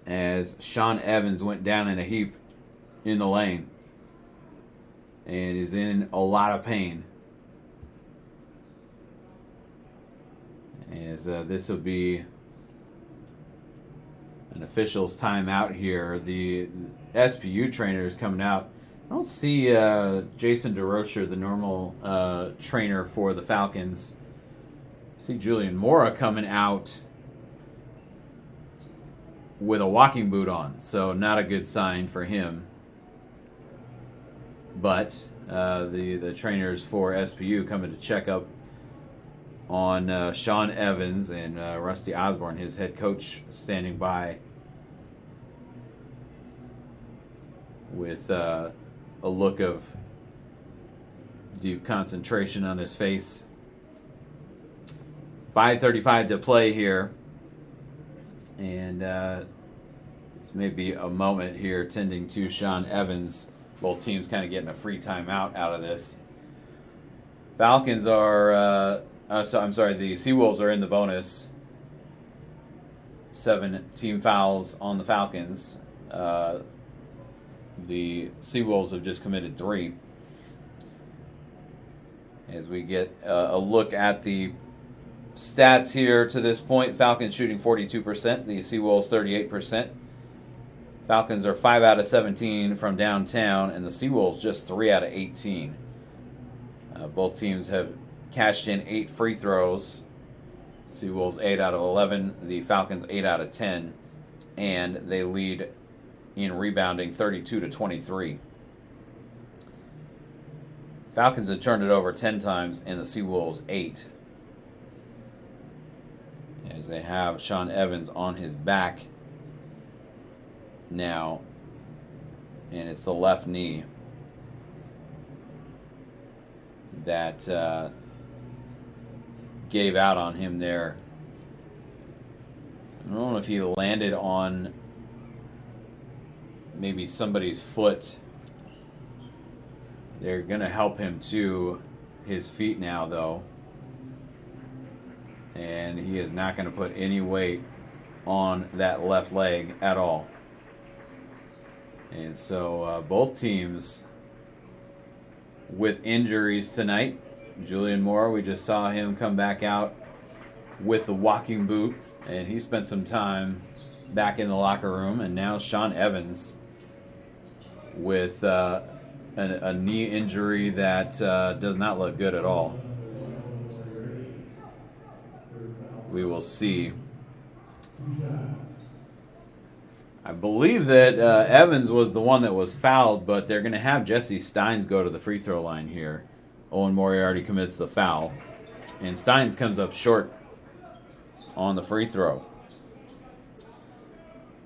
as Sean Evans went down in a heap in the lane and is in a lot of pain. As this will be an official's timeout here. The SPU trainer is coming out. I don't see Jason DeRocher, the normal trainer for the Falcons. I see Julian Mora coming out with a walking boot on, so not a good sign for him. But the trainers for SPU coming to check up on Sean Evans, and Rusty Osborne, his head coach, standing by with a look of deep concentration on his face. 5:35 to play here, and this may be a moment here tending to Sean Evans. Both teams kind of getting a free timeout out of this. Falcons are the Seawolves are in the bonus. 7 team fouls on the Falcons. The Seawolves have just committed 3. As we get a look at the stats here to this point, Falcons shooting 42%, the Seawolves 38%. Falcons are 5 out of 17 from downtown, and the Seawolves just 3 out of 18. Both teams have cashed in 8 free throws. Seawolves 8 out of 11, the Falcons 8 out of 10, and they lead in rebounding 32-23. Falcons have turned it over 10 times, and the Seawolves 8. As they have Sean Evans on his back now, and it's the left knee that gave out on him there. I don't know if he landed on maybe somebody's foot. They're going to help him to his feet now, though. And he is not going to put any weight on that left leg at all. And so both teams with injuries tonight. Julian Moore, we just saw him come back out with the walking boot, and he spent some time back in the locker room. And now Sean Evans with a knee injury that does not look good at all. We will see. I believe that Evans was the one that was fouled, but they're going to have Jesse Steins go to the free throw line here. Owen Moriarty commits the foul, and Steins comes up short on the free throw.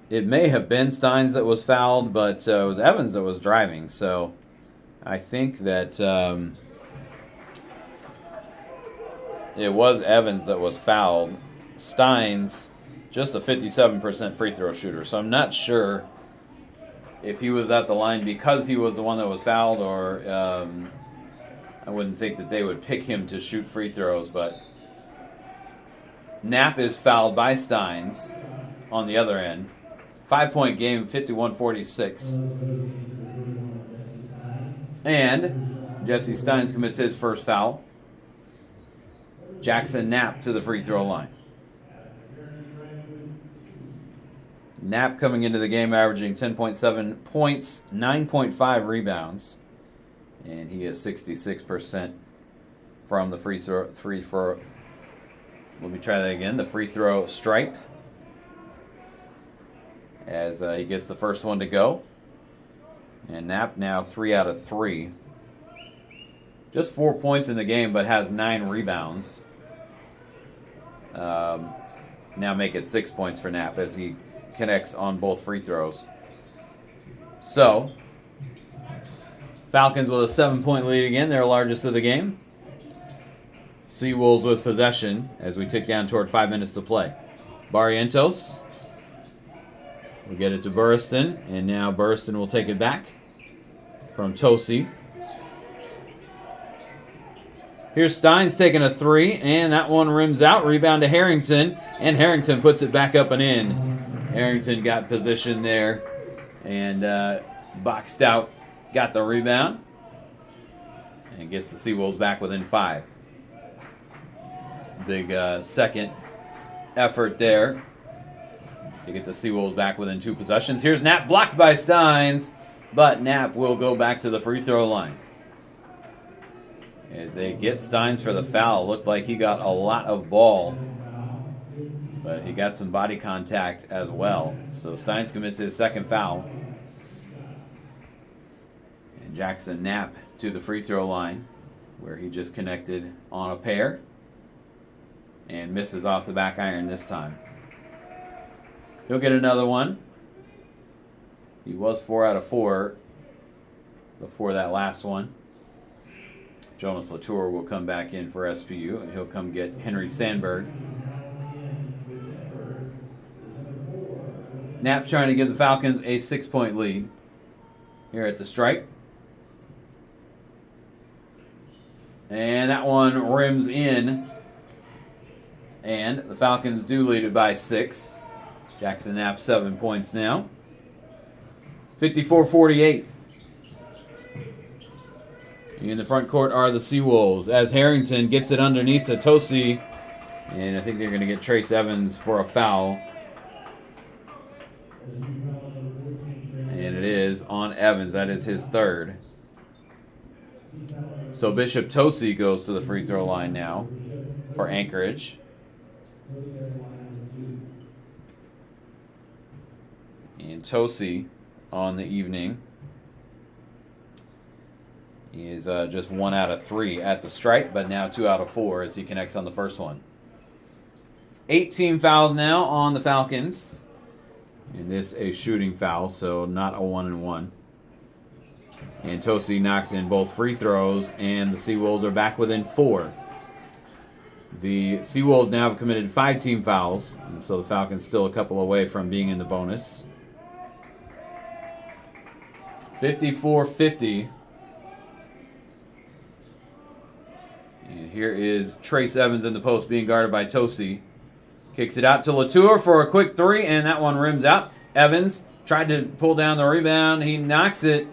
It may have been Steins that was fouled, but it was Evans that was driving, so I think that it was Evans that was fouled. Steins, just a 57% free throw shooter, so I'm not sure if he was at the line because he was the one that was fouled, or I wouldn't think that they would pick him to shoot free throws, but Knapp is fouled by Steins on the other end. 5-point game, 51-46. And Jesse Steins commits his first foul. Jackson Knapp to the free throw line. Knapp coming into the game averaging 10.7 points, 9.5 rebounds, and he is 66% from the free throw. Let me try that again. The free throw stripe, as he gets the first one to go. And Knapp now 3 out of 3. Just 4 points in the game, but has 9 rebounds. Now make it 6 points for Knapp as he connects on both free throws. So, Falcons with a 7-point lead again, their largest of the game. Seawolves with possession as we tick down toward 5 minutes to play. Barrientos will get it to Burriston, and now Burriston will take it back from Tosi. Here's Steins taking a 3, and that one rims out. Rebound to Harrington, and Harrington puts it back up and in. Harrington got position there and boxed out, got the rebound, and gets the Seawolves back within 5. Big second effort there to get the Seawolves back within 2 possessions. Here's Knapp, blocked by Steins, but Knapp will go back to the free throw line. As they get Steins for the foul, looked like he got a lot of ball, but he got some body contact as well. So Steins commits his second foul. And Jackson Knapp to the free throw line, where he just connected on a pair and misses off the back iron this time. He'll get another one. He was 4 out of 4 before that last one. Jonas Latour will come back in for SPU, and he'll come get Henry Sandberg. Knapp trying to give the Falcons a 6-point lead here at the stripe. And that one rims in. And the Falcons do lead it by 6. Jackson Knapp 7 points now. 54-48. In the front court are the Seawolves as Harrington gets it underneath to Tosi. And I think they're going to get Trace Evans for a foul. And it is on Evans. That is his third. So Bishop Tosi goes to the free throw line now for Anchorage. And Tosi on the evening is just 1 out of 3 at the stripe, but now 2 out of 4 as he connects on the first one. 18 fouls now on the Falcons. And this a shooting foul, so not a 1-and-1. And Tosi knocks in both free throws, and the Seawolves are back within 4. The Seawolves now have committed 5 team fouls, and so the Falcons still a couple away from being in the bonus. 54-50. And here is Trace Evans in the post being guarded by Tosi. Kicks it out to Latour for a quick three, and that one rims out. Evans tried to pull down the rebound. He knocks it.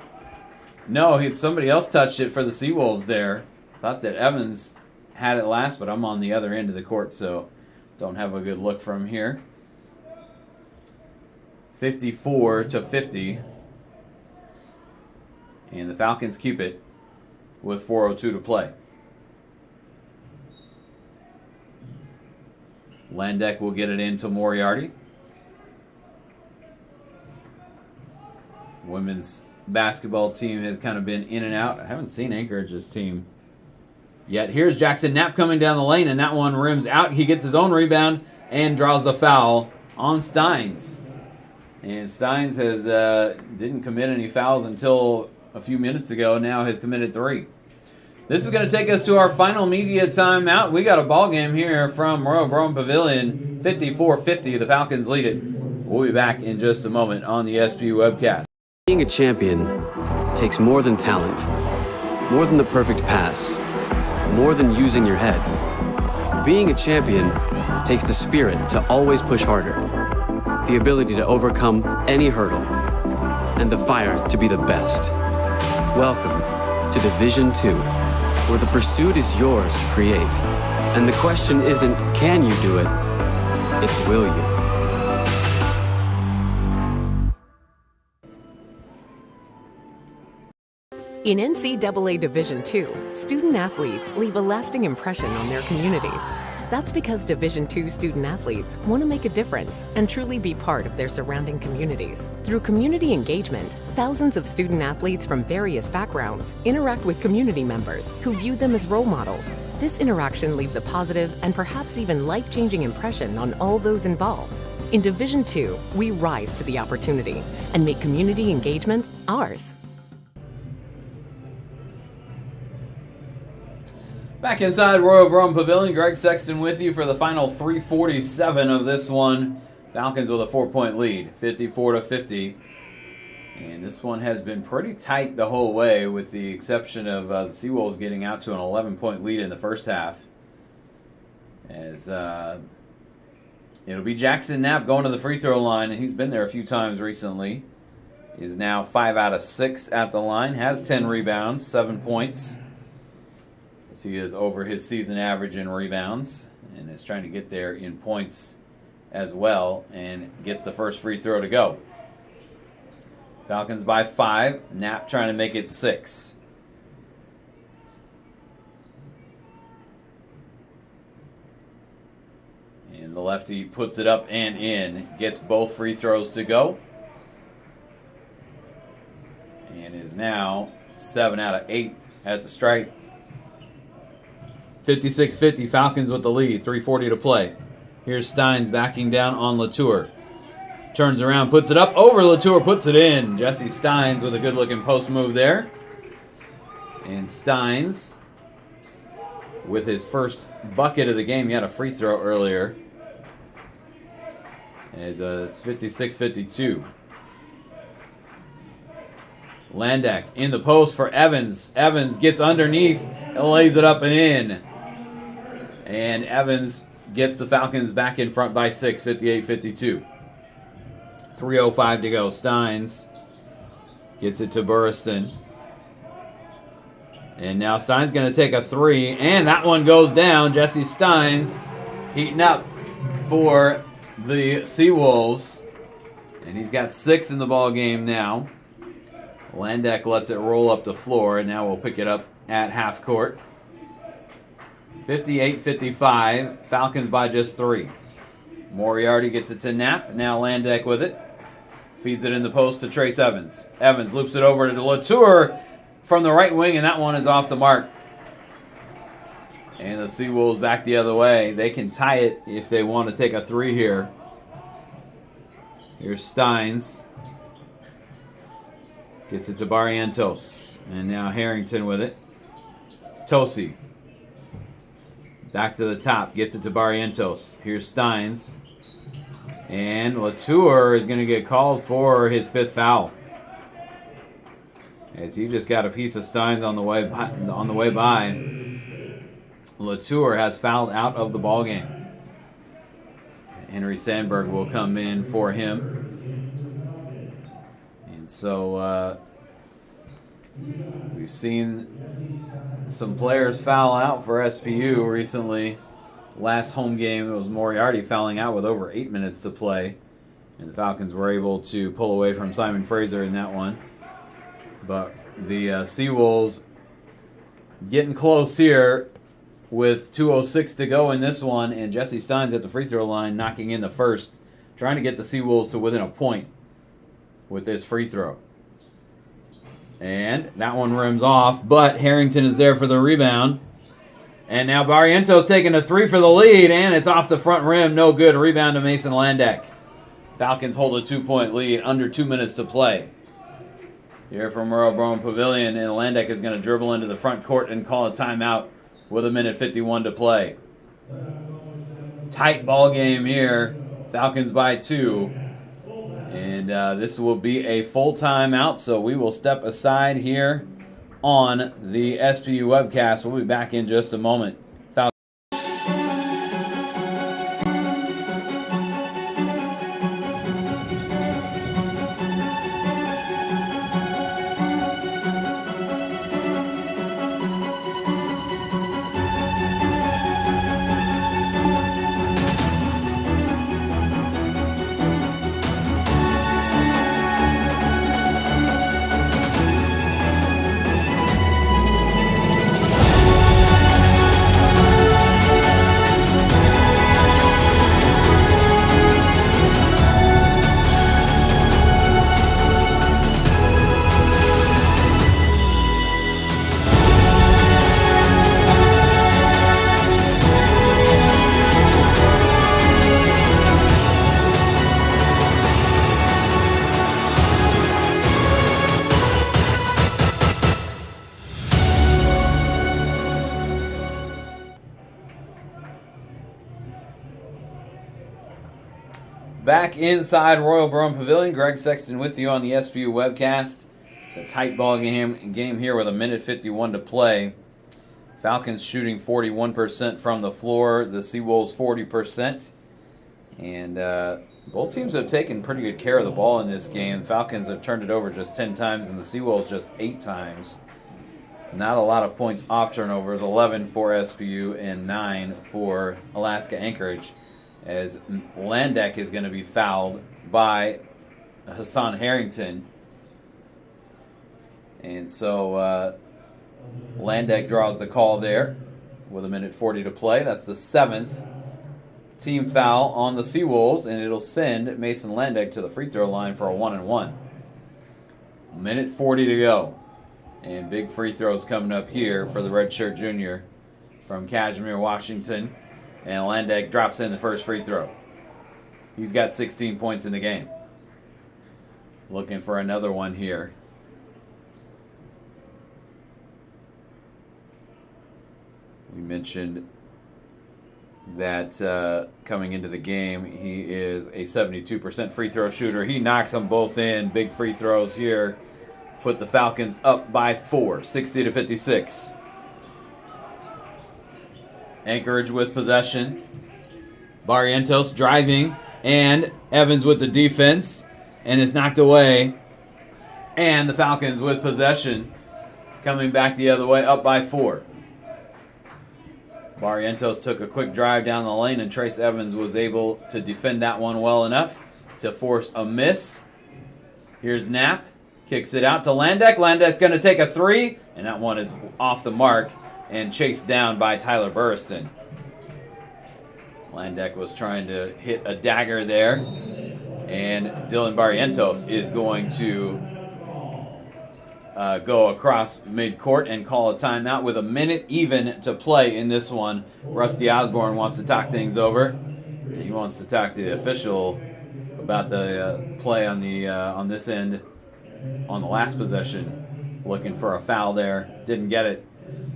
No, somebody else touched it for the Seawolves there. Thought that Evans had it last, but I'm on the other end of the court, so don't have a good look from here. 54-50. And the Falcons keep it with 4:02 to play. Landek will get it into Moriarty. Women's basketball team has kind of been in and out. I haven't seen Anchorage's team yet. Here's Jackson Knapp coming down the lane, and that one rims out. He gets his own rebound and draws the foul on Steins. And Steins didn't commit any fouls until a few minutes ago. Now has committed 3. This is going to take us to our final media timeout. We got a ball game here from Royal Brome Pavilion. 54-50. The Falcons lead it. We'll be back in just a moment on the SPU webcast. Being a champion takes more than talent, more than the perfect pass, more than using your head. Being a champion takes the spirit to always push harder, the ability to overcome any hurdle, and the fire to be the best. Welcome to Division 2, where the pursuit is yours to create. And the question isn't, can you do it? It's, will you? In NCAA Division II, student-athletes leave a lasting impression on their communities. That's because Division II student-athletes want to make a difference and truly be part of their surrounding communities. Through community engagement, thousands of student-athletes from various backgrounds interact with community members who view them as role models. This interaction leaves a positive and perhaps even life-changing impression on all those involved. In Division II, we rise to the opportunity and make community engagement ours. Back inside Royal Brome Pavilion, Greg Sexton with you for the final 3:47 of this one. Falcons with a 4-point lead, 54-50. And this one has been pretty tight the whole way, with the exception of the Seawolves getting out to an 11-point lead in the first half. As it'll be Jackson Knapp going to the free throw line, and he's been there a few times recently. Is now 5 out of 6 at the line, has 10 rebounds, 7 points. He is over his season average in rebounds and is trying to get there in points as well, and gets the first free throw to go. Falcons by 5. Knapp trying to make it 6. And the lefty puts it up and in. Gets both free throws to go. And is now 7 out of 8 at the stripe. 56-50, Falcons with the lead, 3:40 to play. Here's Steins backing down on Latour. Turns around, puts it up over Latour, puts it in. Jesse Steins with a good-looking post move there. And Steins with his first bucket of the game. He had a free throw earlier. As it's 56-52. Landek in the post for Evans. Evans gets underneath and lays it up and in. And Evans gets the Falcons back in front by 6, 58-52. 3:05 to go. Steins gets it to Burriston. And now Steins going to take a 3, and that one goes down. Jesse Steins heating up for the Seawolves. And he's got 6 in the ball game now. Landek lets it roll up the floor, and now we'll pick it up at half court. 58-55, Falcons by just 3. Moriarty gets it to Knapp. Now Landek with it. Feeds it in the post to Trace Evans. Evans loops it over to Latour from the right wing, and that one is off the mark. And the Seawolves back the other way. They can tie it if they want to take a 3 here. Here's Steins. Gets it to Barrientos. And now Harrington with it. Tosi. Back to the top. Gets it to Barrientos. Here's Steins. And Latour is going to get called for his 5th foul. as he just got a piece of Steins on the way by. Latour has fouled out of the ball game. Henry Sandberg will come in for him. And so we've seen some players foul out for SPU recently. Last home game, it was Moriarty fouling out with over 8 minutes to play. And the Falcons were able to pull away from Simon Fraser in that one. But the Seawolves getting close here with 2:06 to go in this one. And Jesse Steins at the free throw line knocking in the first, trying to get the Seawolves to within a point with this free throw. And that one rims off, but Harrington is there for the rebound. And now Barrientos taking a three for the lead, and it's off the front rim. No good. Rebound to Mason Landeck. Falcons hold a 2-point lead, under 2 minutes to play. Here from Royal Brown Pavilion, and Landeck is going to dribble into the front court and call a timeout with 1:51 to play. Tight ball game here. Falcons by 2. And this will be a full timeout, so we will step aside here on the SPU webcast. We'll be back in just a moment. Back inside Royal Brown Pavilion, Greg Sexton with you on the SPU webcast. It's a tight ball game here with 1:51 to play. Falcons shooting 41% from the floor, the Seawolves 40%. And both teams have taken pretty good care of the ball in this game. Falcons have turned it over just 10 times and the Seawolves just 8 times. Not a lot of points off turnovers, 11 for SPU and 9 for Alaska Anchorage, as Landeck is going to be fouled by Hassan Harrington. And so Landeck draws the call there with 1:40 to play. That's the 7th team foul on the Seawolves, and it'll send Mason Landeck to the free throw line for a 1-and-1. 1:40 to go. And big free throws coming up here for the redshirt junior from Kashmir, Washington. And Landeck drops in the first free throw. He's got 16 points in the game. Looking for another one here. We mentioned that coming into the game, he is a 72% free throw shooter. He knocks them both in. Big free throws here. Put the Falcons up by 4, 60-56. Anchorage with possession. Barrientos driving, and Evans with the defense, and it's knocked away. And the Falcons with possession, coming back the other way, up by 4. Barrientos took a quick drive down the lane, and Trace Evans was able to defend that one well enough to force a miss. Here's Knapp, kicks it out to Landeck. Landeck's going to take a 3, and that one is off the mark and chased down by Tyler Burriston. Landeck was trying to hit a dagger there, and Dylan Barrientos is going to go across midcourt and call a timeout with 1 minute even to play in this one. Rusty Osborne wants to talk things over. And he wants to talk to the official about the play on the on this end on the last possession. Looking for a foul there, didn't get it.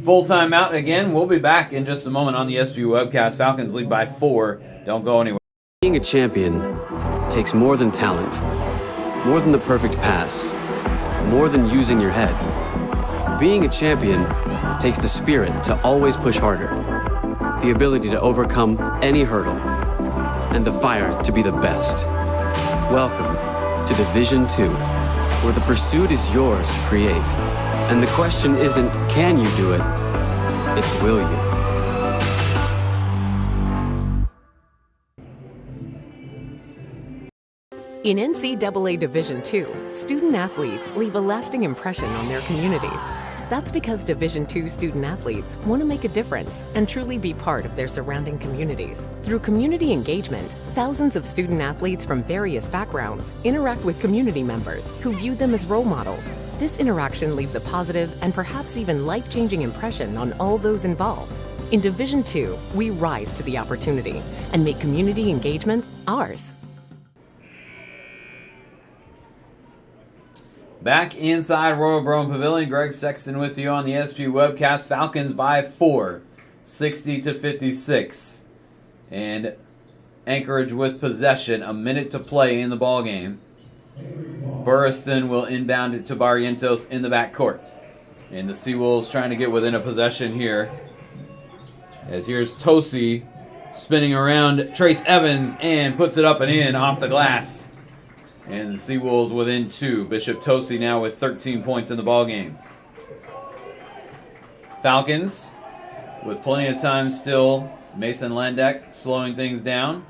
Full timeout again. We'll be back in just a moment on the SPU webcast. Falcons lead by 4. Don't go anywhere. Being a champion takes more than talent, more than the perfect pass, more than using your head. Being a champion takes the spirit to always push harder, the ability to overcome any hurdle, and the fire to be the best. Welcome to Division 2, where the pursuit is yours to create. And the question isn't, can you do it? It's, will you? In NCAA Division II, student athletes leave a lasting impression on their communities. That's because Division II student athletes want to make a difference and truly be part of their surrounding communities. Through community engagement, thousands of student athletes from various backgrounds interact with community members who view them as role models. This interaction leaves a positive and perhaps even life-changing impression on all those involved. In Division II, we rise to the opportunity and make community engagement ours. Back inside Royal Brown Pavilion, Greg Sexton with you on the SP webcast. Falcons by 4, 60-56. And Anchorage with possession, a minute to play in the ball game. Burriston will inbound it to Barrientos in the backcourt. And the Seawolves trying to get within a possession here. As here's Tosi spinning around Trace Evans and puts it up and in off the glass. And the Seawolves within 2. Bishop Tosi now with 13 points in the ballgame. Falcons with plenty of time still. Mason Landeck slowing things down.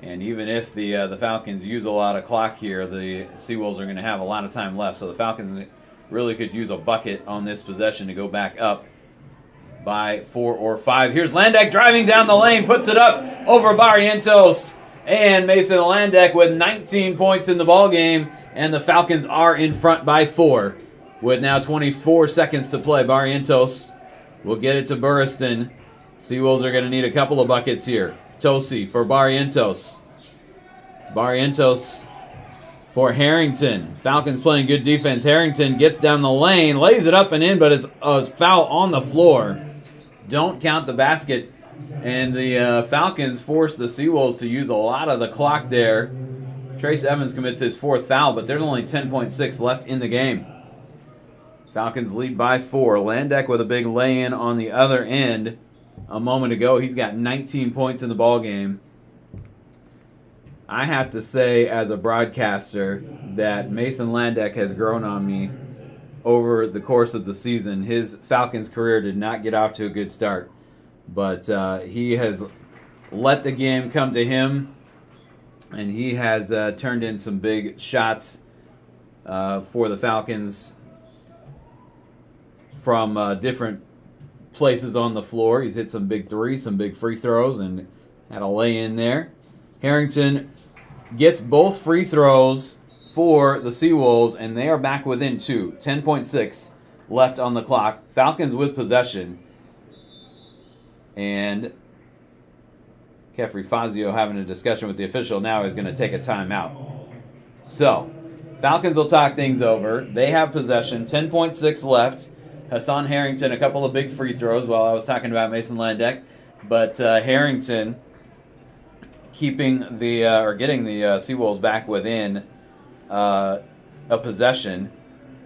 And even if the Falcons use a lot of clock here, the Seawolves are going to have a lot of time left. So the Falcons really could use a bucket on this possession to go back up by 4 or 5. Here's Landeck driving down the lane, puts it up over Barrientos. And Mason Landeck with 19 points in the ballgame. And the Falcons are in front by 4. With now 24 seconds to play. Barrientos will get it to Burriston. Seawolves are going to need a couple of buckets here. Tosi for Barrientos. Barrientos for Harrington. Falcons playing good defense. Harrington gets down the lane, lays it up and in, but it's a foul on the floor. Don't count the basket. And the Falcons force the Seawolves to use a lot of the clock there. Trace Evans commits his 4th foul, but there's only 10.6 left in the game. Falcons lead by 4. Landeck with a big lay-in on the other end. A moment ago, he's got 19 points in the ballgame. I have to say, as a broadcaster, that Mason Landeck has grown on me over the course of the season. His Falcons career did not get off to a good start. But he has let the game come to him, and he has turned in some big shots for the Falcons from different places on the floor. He's hit some big threes, some big free throws, and had a lay-in there. Harrington gets both free throws for the Seawolves, and they are back within 2. 10.6 left on the clock. Falcons with possession. And Kefri Fazio having a discussion with the official now is going to take a timeout. So, Falcons will talk things over. They have possession. 10.6 left. Hassan Harrington, a couple of big free throws while I was talking about Mason Landeck. But Harrington getting the Seawolves back within a possession.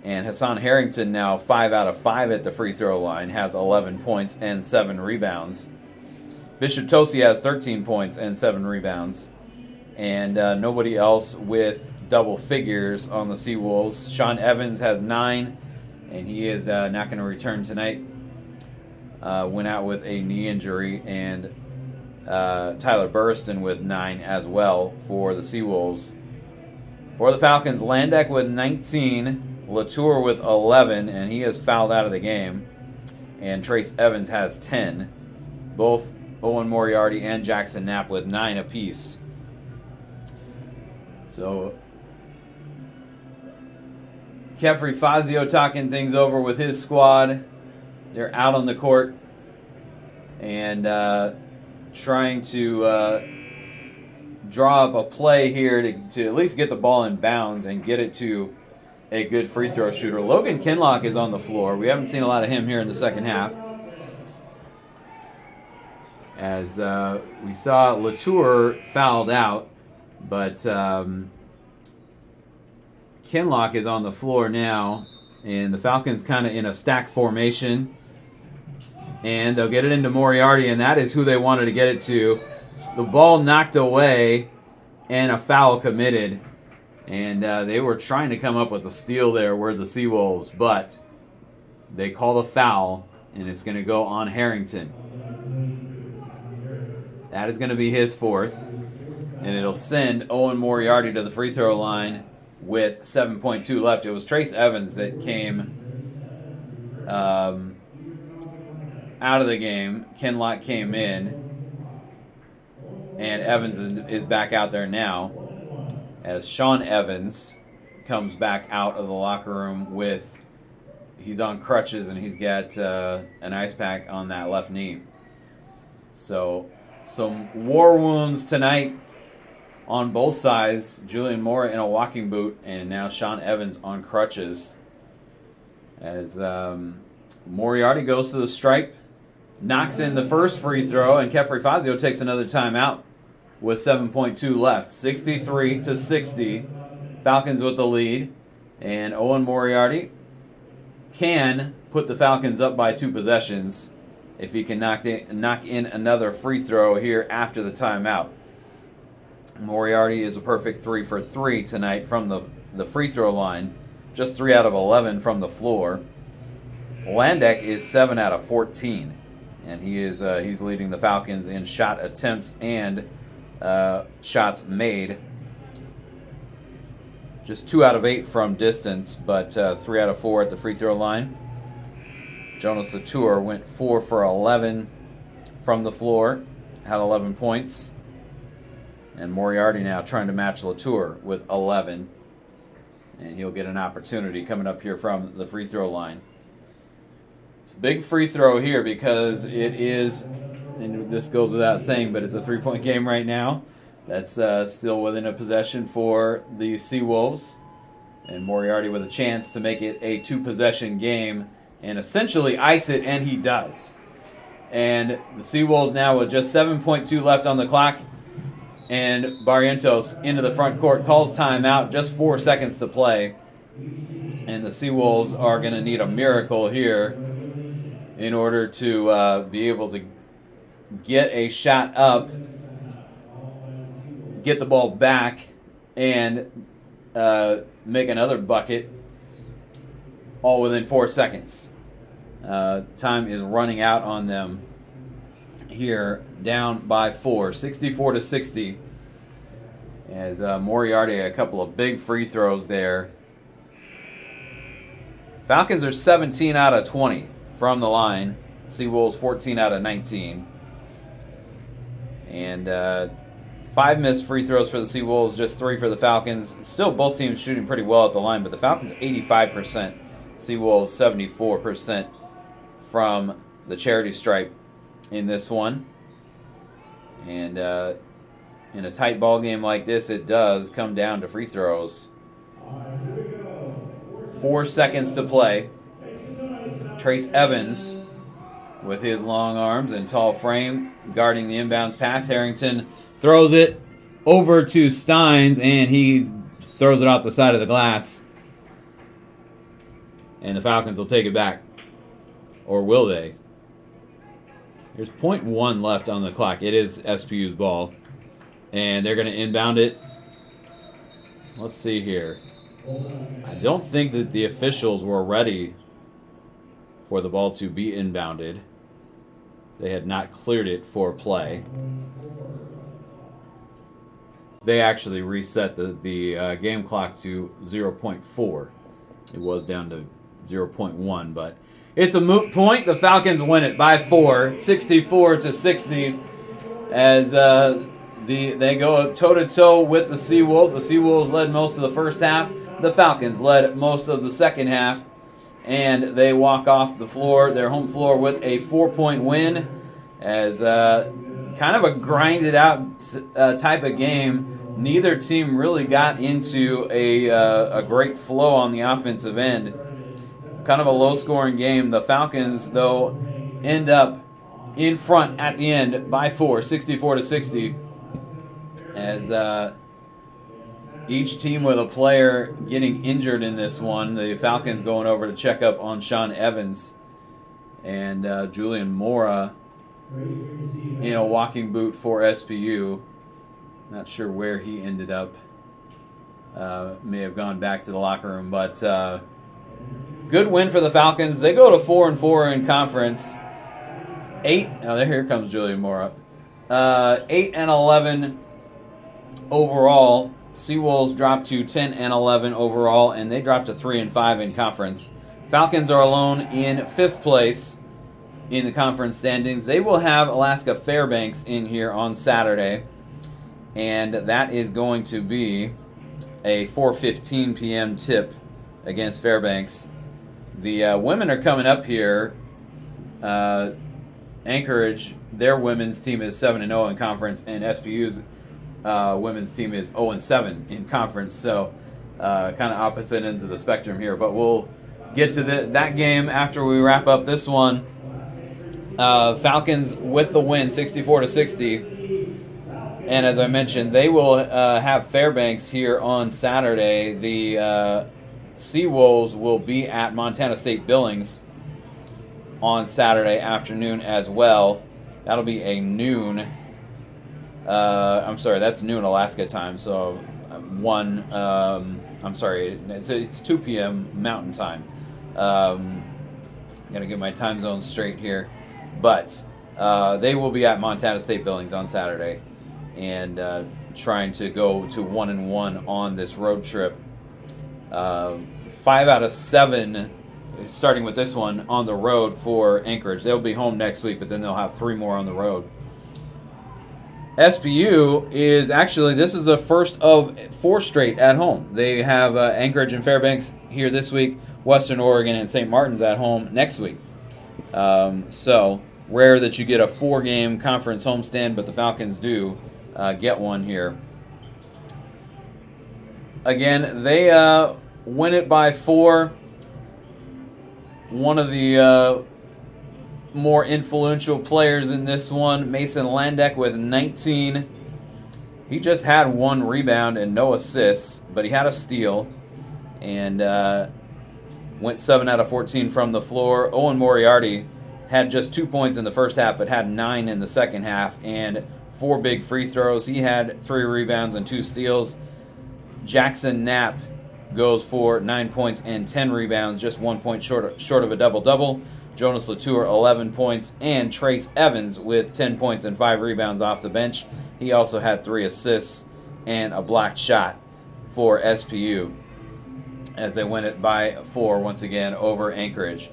And Hassan Harrington now 5 out of 5 at the free throw line, has 11 points and 7 rebounds. Bishop Tosi has 13 points and 7 rebounds. And nobody else with double figures on the Seawolves. Sean Evans has 9, and he is not going to return tonight. Went out with a knee injury. And Tyler Burriston with 9 as well for the Seawolves. For the Falcons, Landeck with 19. Latour with 11, and he is fouled out of the game. And Trace Evans has 10. Both Owen Moriarty and Jackson Knapp with 9 apiece. So, Kefri Fazio talking things over with his squad. They're out on the court and trying to draw up a play here to at least get the ball in bounds and get it to a good free throw shooter. Logan Kinlock is on the floor. We haven't seen a lot of him here in the second half. As we saw Latour fouled out, but Kinlock is on the floor now. And the Falcons kind of in a stack formation. And they'll get it into Moriarty, and that is who they wanted to get it to. The ball knocked away, and a foul committed. And they were trying to come up with a steal there, were the Seawolves, but they call a foul, and it's going to go on Harrington. That is going to be his fourth, and it'll send Owen Moriarty to the free throw line with 7.2 left. It was Trace Evans that came out of the game. Ken Lott came in, and Evans is back out there now as Sean Evans comes back out of the locker room with, he's on crutches and he's got an ice pack on that left knee. So some war wounds tonight on both sides. Julian Moore in a walking boot, and now Sean Evans on crutches as Moriarty goes to the stripe, knocks in the first free throw, and Kefri Fazio takes another timeout with 7.2 left. 63-60. Falcons with the lead. And Owen Moriarty can put the Falcons up by 2 possessions if he can knock in another free throw here after the timeout. Moriarty is a perfect 3 for 3 tonight from the free throw line. Just 3 out of 11 from the floor. Landek is 7 out of 14. And he's leading the Falcons in shot attempts and shots made. Just 2 out of 8 from distance, but 3 out of 4 at the free throw line. Jonas Latour went 4 for 11 from the floor, had 11 points. And Moriarty now trying to match Latour with 11. And he'll get an opportunity coming up here from the free throw line. It's a big free throw here because it is, and this goes without saying, but it's a 3-point game right now. That's still within a possession for the Seawolves. And Moriarty with a chance to make it a 2-possession game and essentially ice it, and he does. And the Seawolves now with just 7.2 left on the clock. And Barrientos into the front court, calls timeout, just 4 seconds to play. And the Seawolves are going to need a miracle here in order to be able to get a shot up, get the ball back, and make another bucket, all within 4 seconds. Time is running out on them here, down by 4, 64-60. As Moriarty, a couple of big free throws there. Falcons are 17 out of 20 from the line. Seawolves 14 out of 19. And 5 missed free throws for the Seawolves, just 3 for the Falcons. Still both teams shooting pretty well at the line, but the Falcons 85%, Seawolves 74% from the charity stripe in this one. And in a tight ball game like this, it does come down to free throws. 4 seconds to play. Trace Evans with his long arms and tall frame guarding the inbounds pass. Harrington throws it over to Steins, and he throws it off the side of the glass. And the Falcons will take it back. Or will they? There's 0.1 left on the clock. It is SPU's ball. And they're going to inbound it. Let's see here. I don't think that the officials were ready for the ball to be inbounded. They had not cleared it for play. They actually reset the game clock to 0.4. It was down to 0.1, but it's a moot point. The Falcons win it by 4, 64-60, as they go toe-to-toe with the Seawolves. The Seawolves led most of the first half. The Falcons led most of the second half, and they walk off the floor, their home floor, with a 4-point win, as kind of a grinded-out type of game. Neither team really got into a great flow on the offensive end. Kind of a low-scoring game. The Falcons, though, end up in front at the end by 4, 64-60. As each team with a player getting injured in this one. The Falcons going over to check up on Sean Evans and Julian Mora in a walking boot for SPU. Not sure where he ended up. May have gone back to the locker room, but good win for the Falcons. They go to 4-4 in conference. Here comes Julian Mora. 8-11 overall. Seawolves dropped to 10-11 overall, and they dropped to 3-5 in conference. Falcons are alone in 5th place in the conference standings. They will have Alaska Fairbanks in here on Saturday, and that is going to be a 4:15 p.m. tip against Fairbanks. The women are coming up here. Anchorage, their women's team is 7-0 in conference, and SPU's women's team is 0-7 in conference. So kind of opposite ends of the spectrum here. But we'll get to that game after we wrap up this one. Falcons with the win, 64-60. And as I mentioned, they will have Fairbanks here on Saturday. The Seawolves will be at Montana State Billings on Saturday afternoon as well. That'll be a noon. That's noon Alaska time. So it's 2 p.m. Mountain time. Gotta get my time zone straight here. But they will be at Montana State Billings on Saturday and trying to go to 1-1 on this road trip. 5 out of 7, starting with this one, on the road for Anchorage. They'll be home next week, but then they'll have 3 more on the road. SPU is actually, this is the first of 4 straight at home. They have Anchorage and Fairbanks here this week, Western Oregon and St. Martin's at home next week. So rare that you get a 4-game conference homestand, but the Falcons do get one here. Again, they win it by 4. One of the more influential players in this one, Mason Landek, with 19. He just had 1 rebound and no assists, but he had a steal and went 7 out of 14 from the floor. Owen Moriarty had just 2 points in the first half, but had 9 in the second half and 4 big free throws. He had 3 rebounds and 2 steals. Jackson Knapp goes for 9 points and 10 rebounds, just 1 point short of a double-double. Jonas Latour, 11 points, and Trace Evans with 10 points and 5 rebounds off the bench. He also had 3 assists and a blocked shot for SPU as they win it by 4 once again over Anchorage.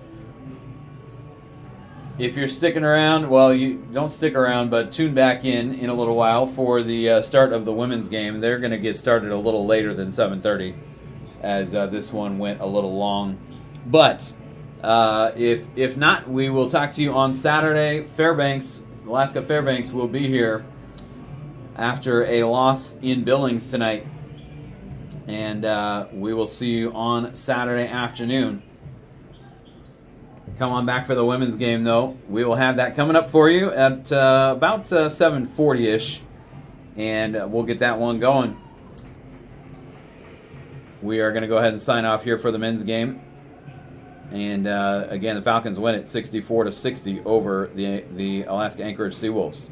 If you're sticking around, well, you don't stick around, but tune back in a little while for the start of the women's game. They're going to get started a little later than 7:30, as this one went a little long. But if not, we will talk to you on Saturday. Alaska Fairbanks will be here after a loss in Billings tonight. And we will see you on Saturday afternoon. Come on back for the women's game, though. We will have that coming up for you at about 7:40-ish, and we'll get that one going. We are going to go ahead and sign off here for the men's game. And again, the Falcons win it 64-60 over the Alaska Anchorage Seawolves.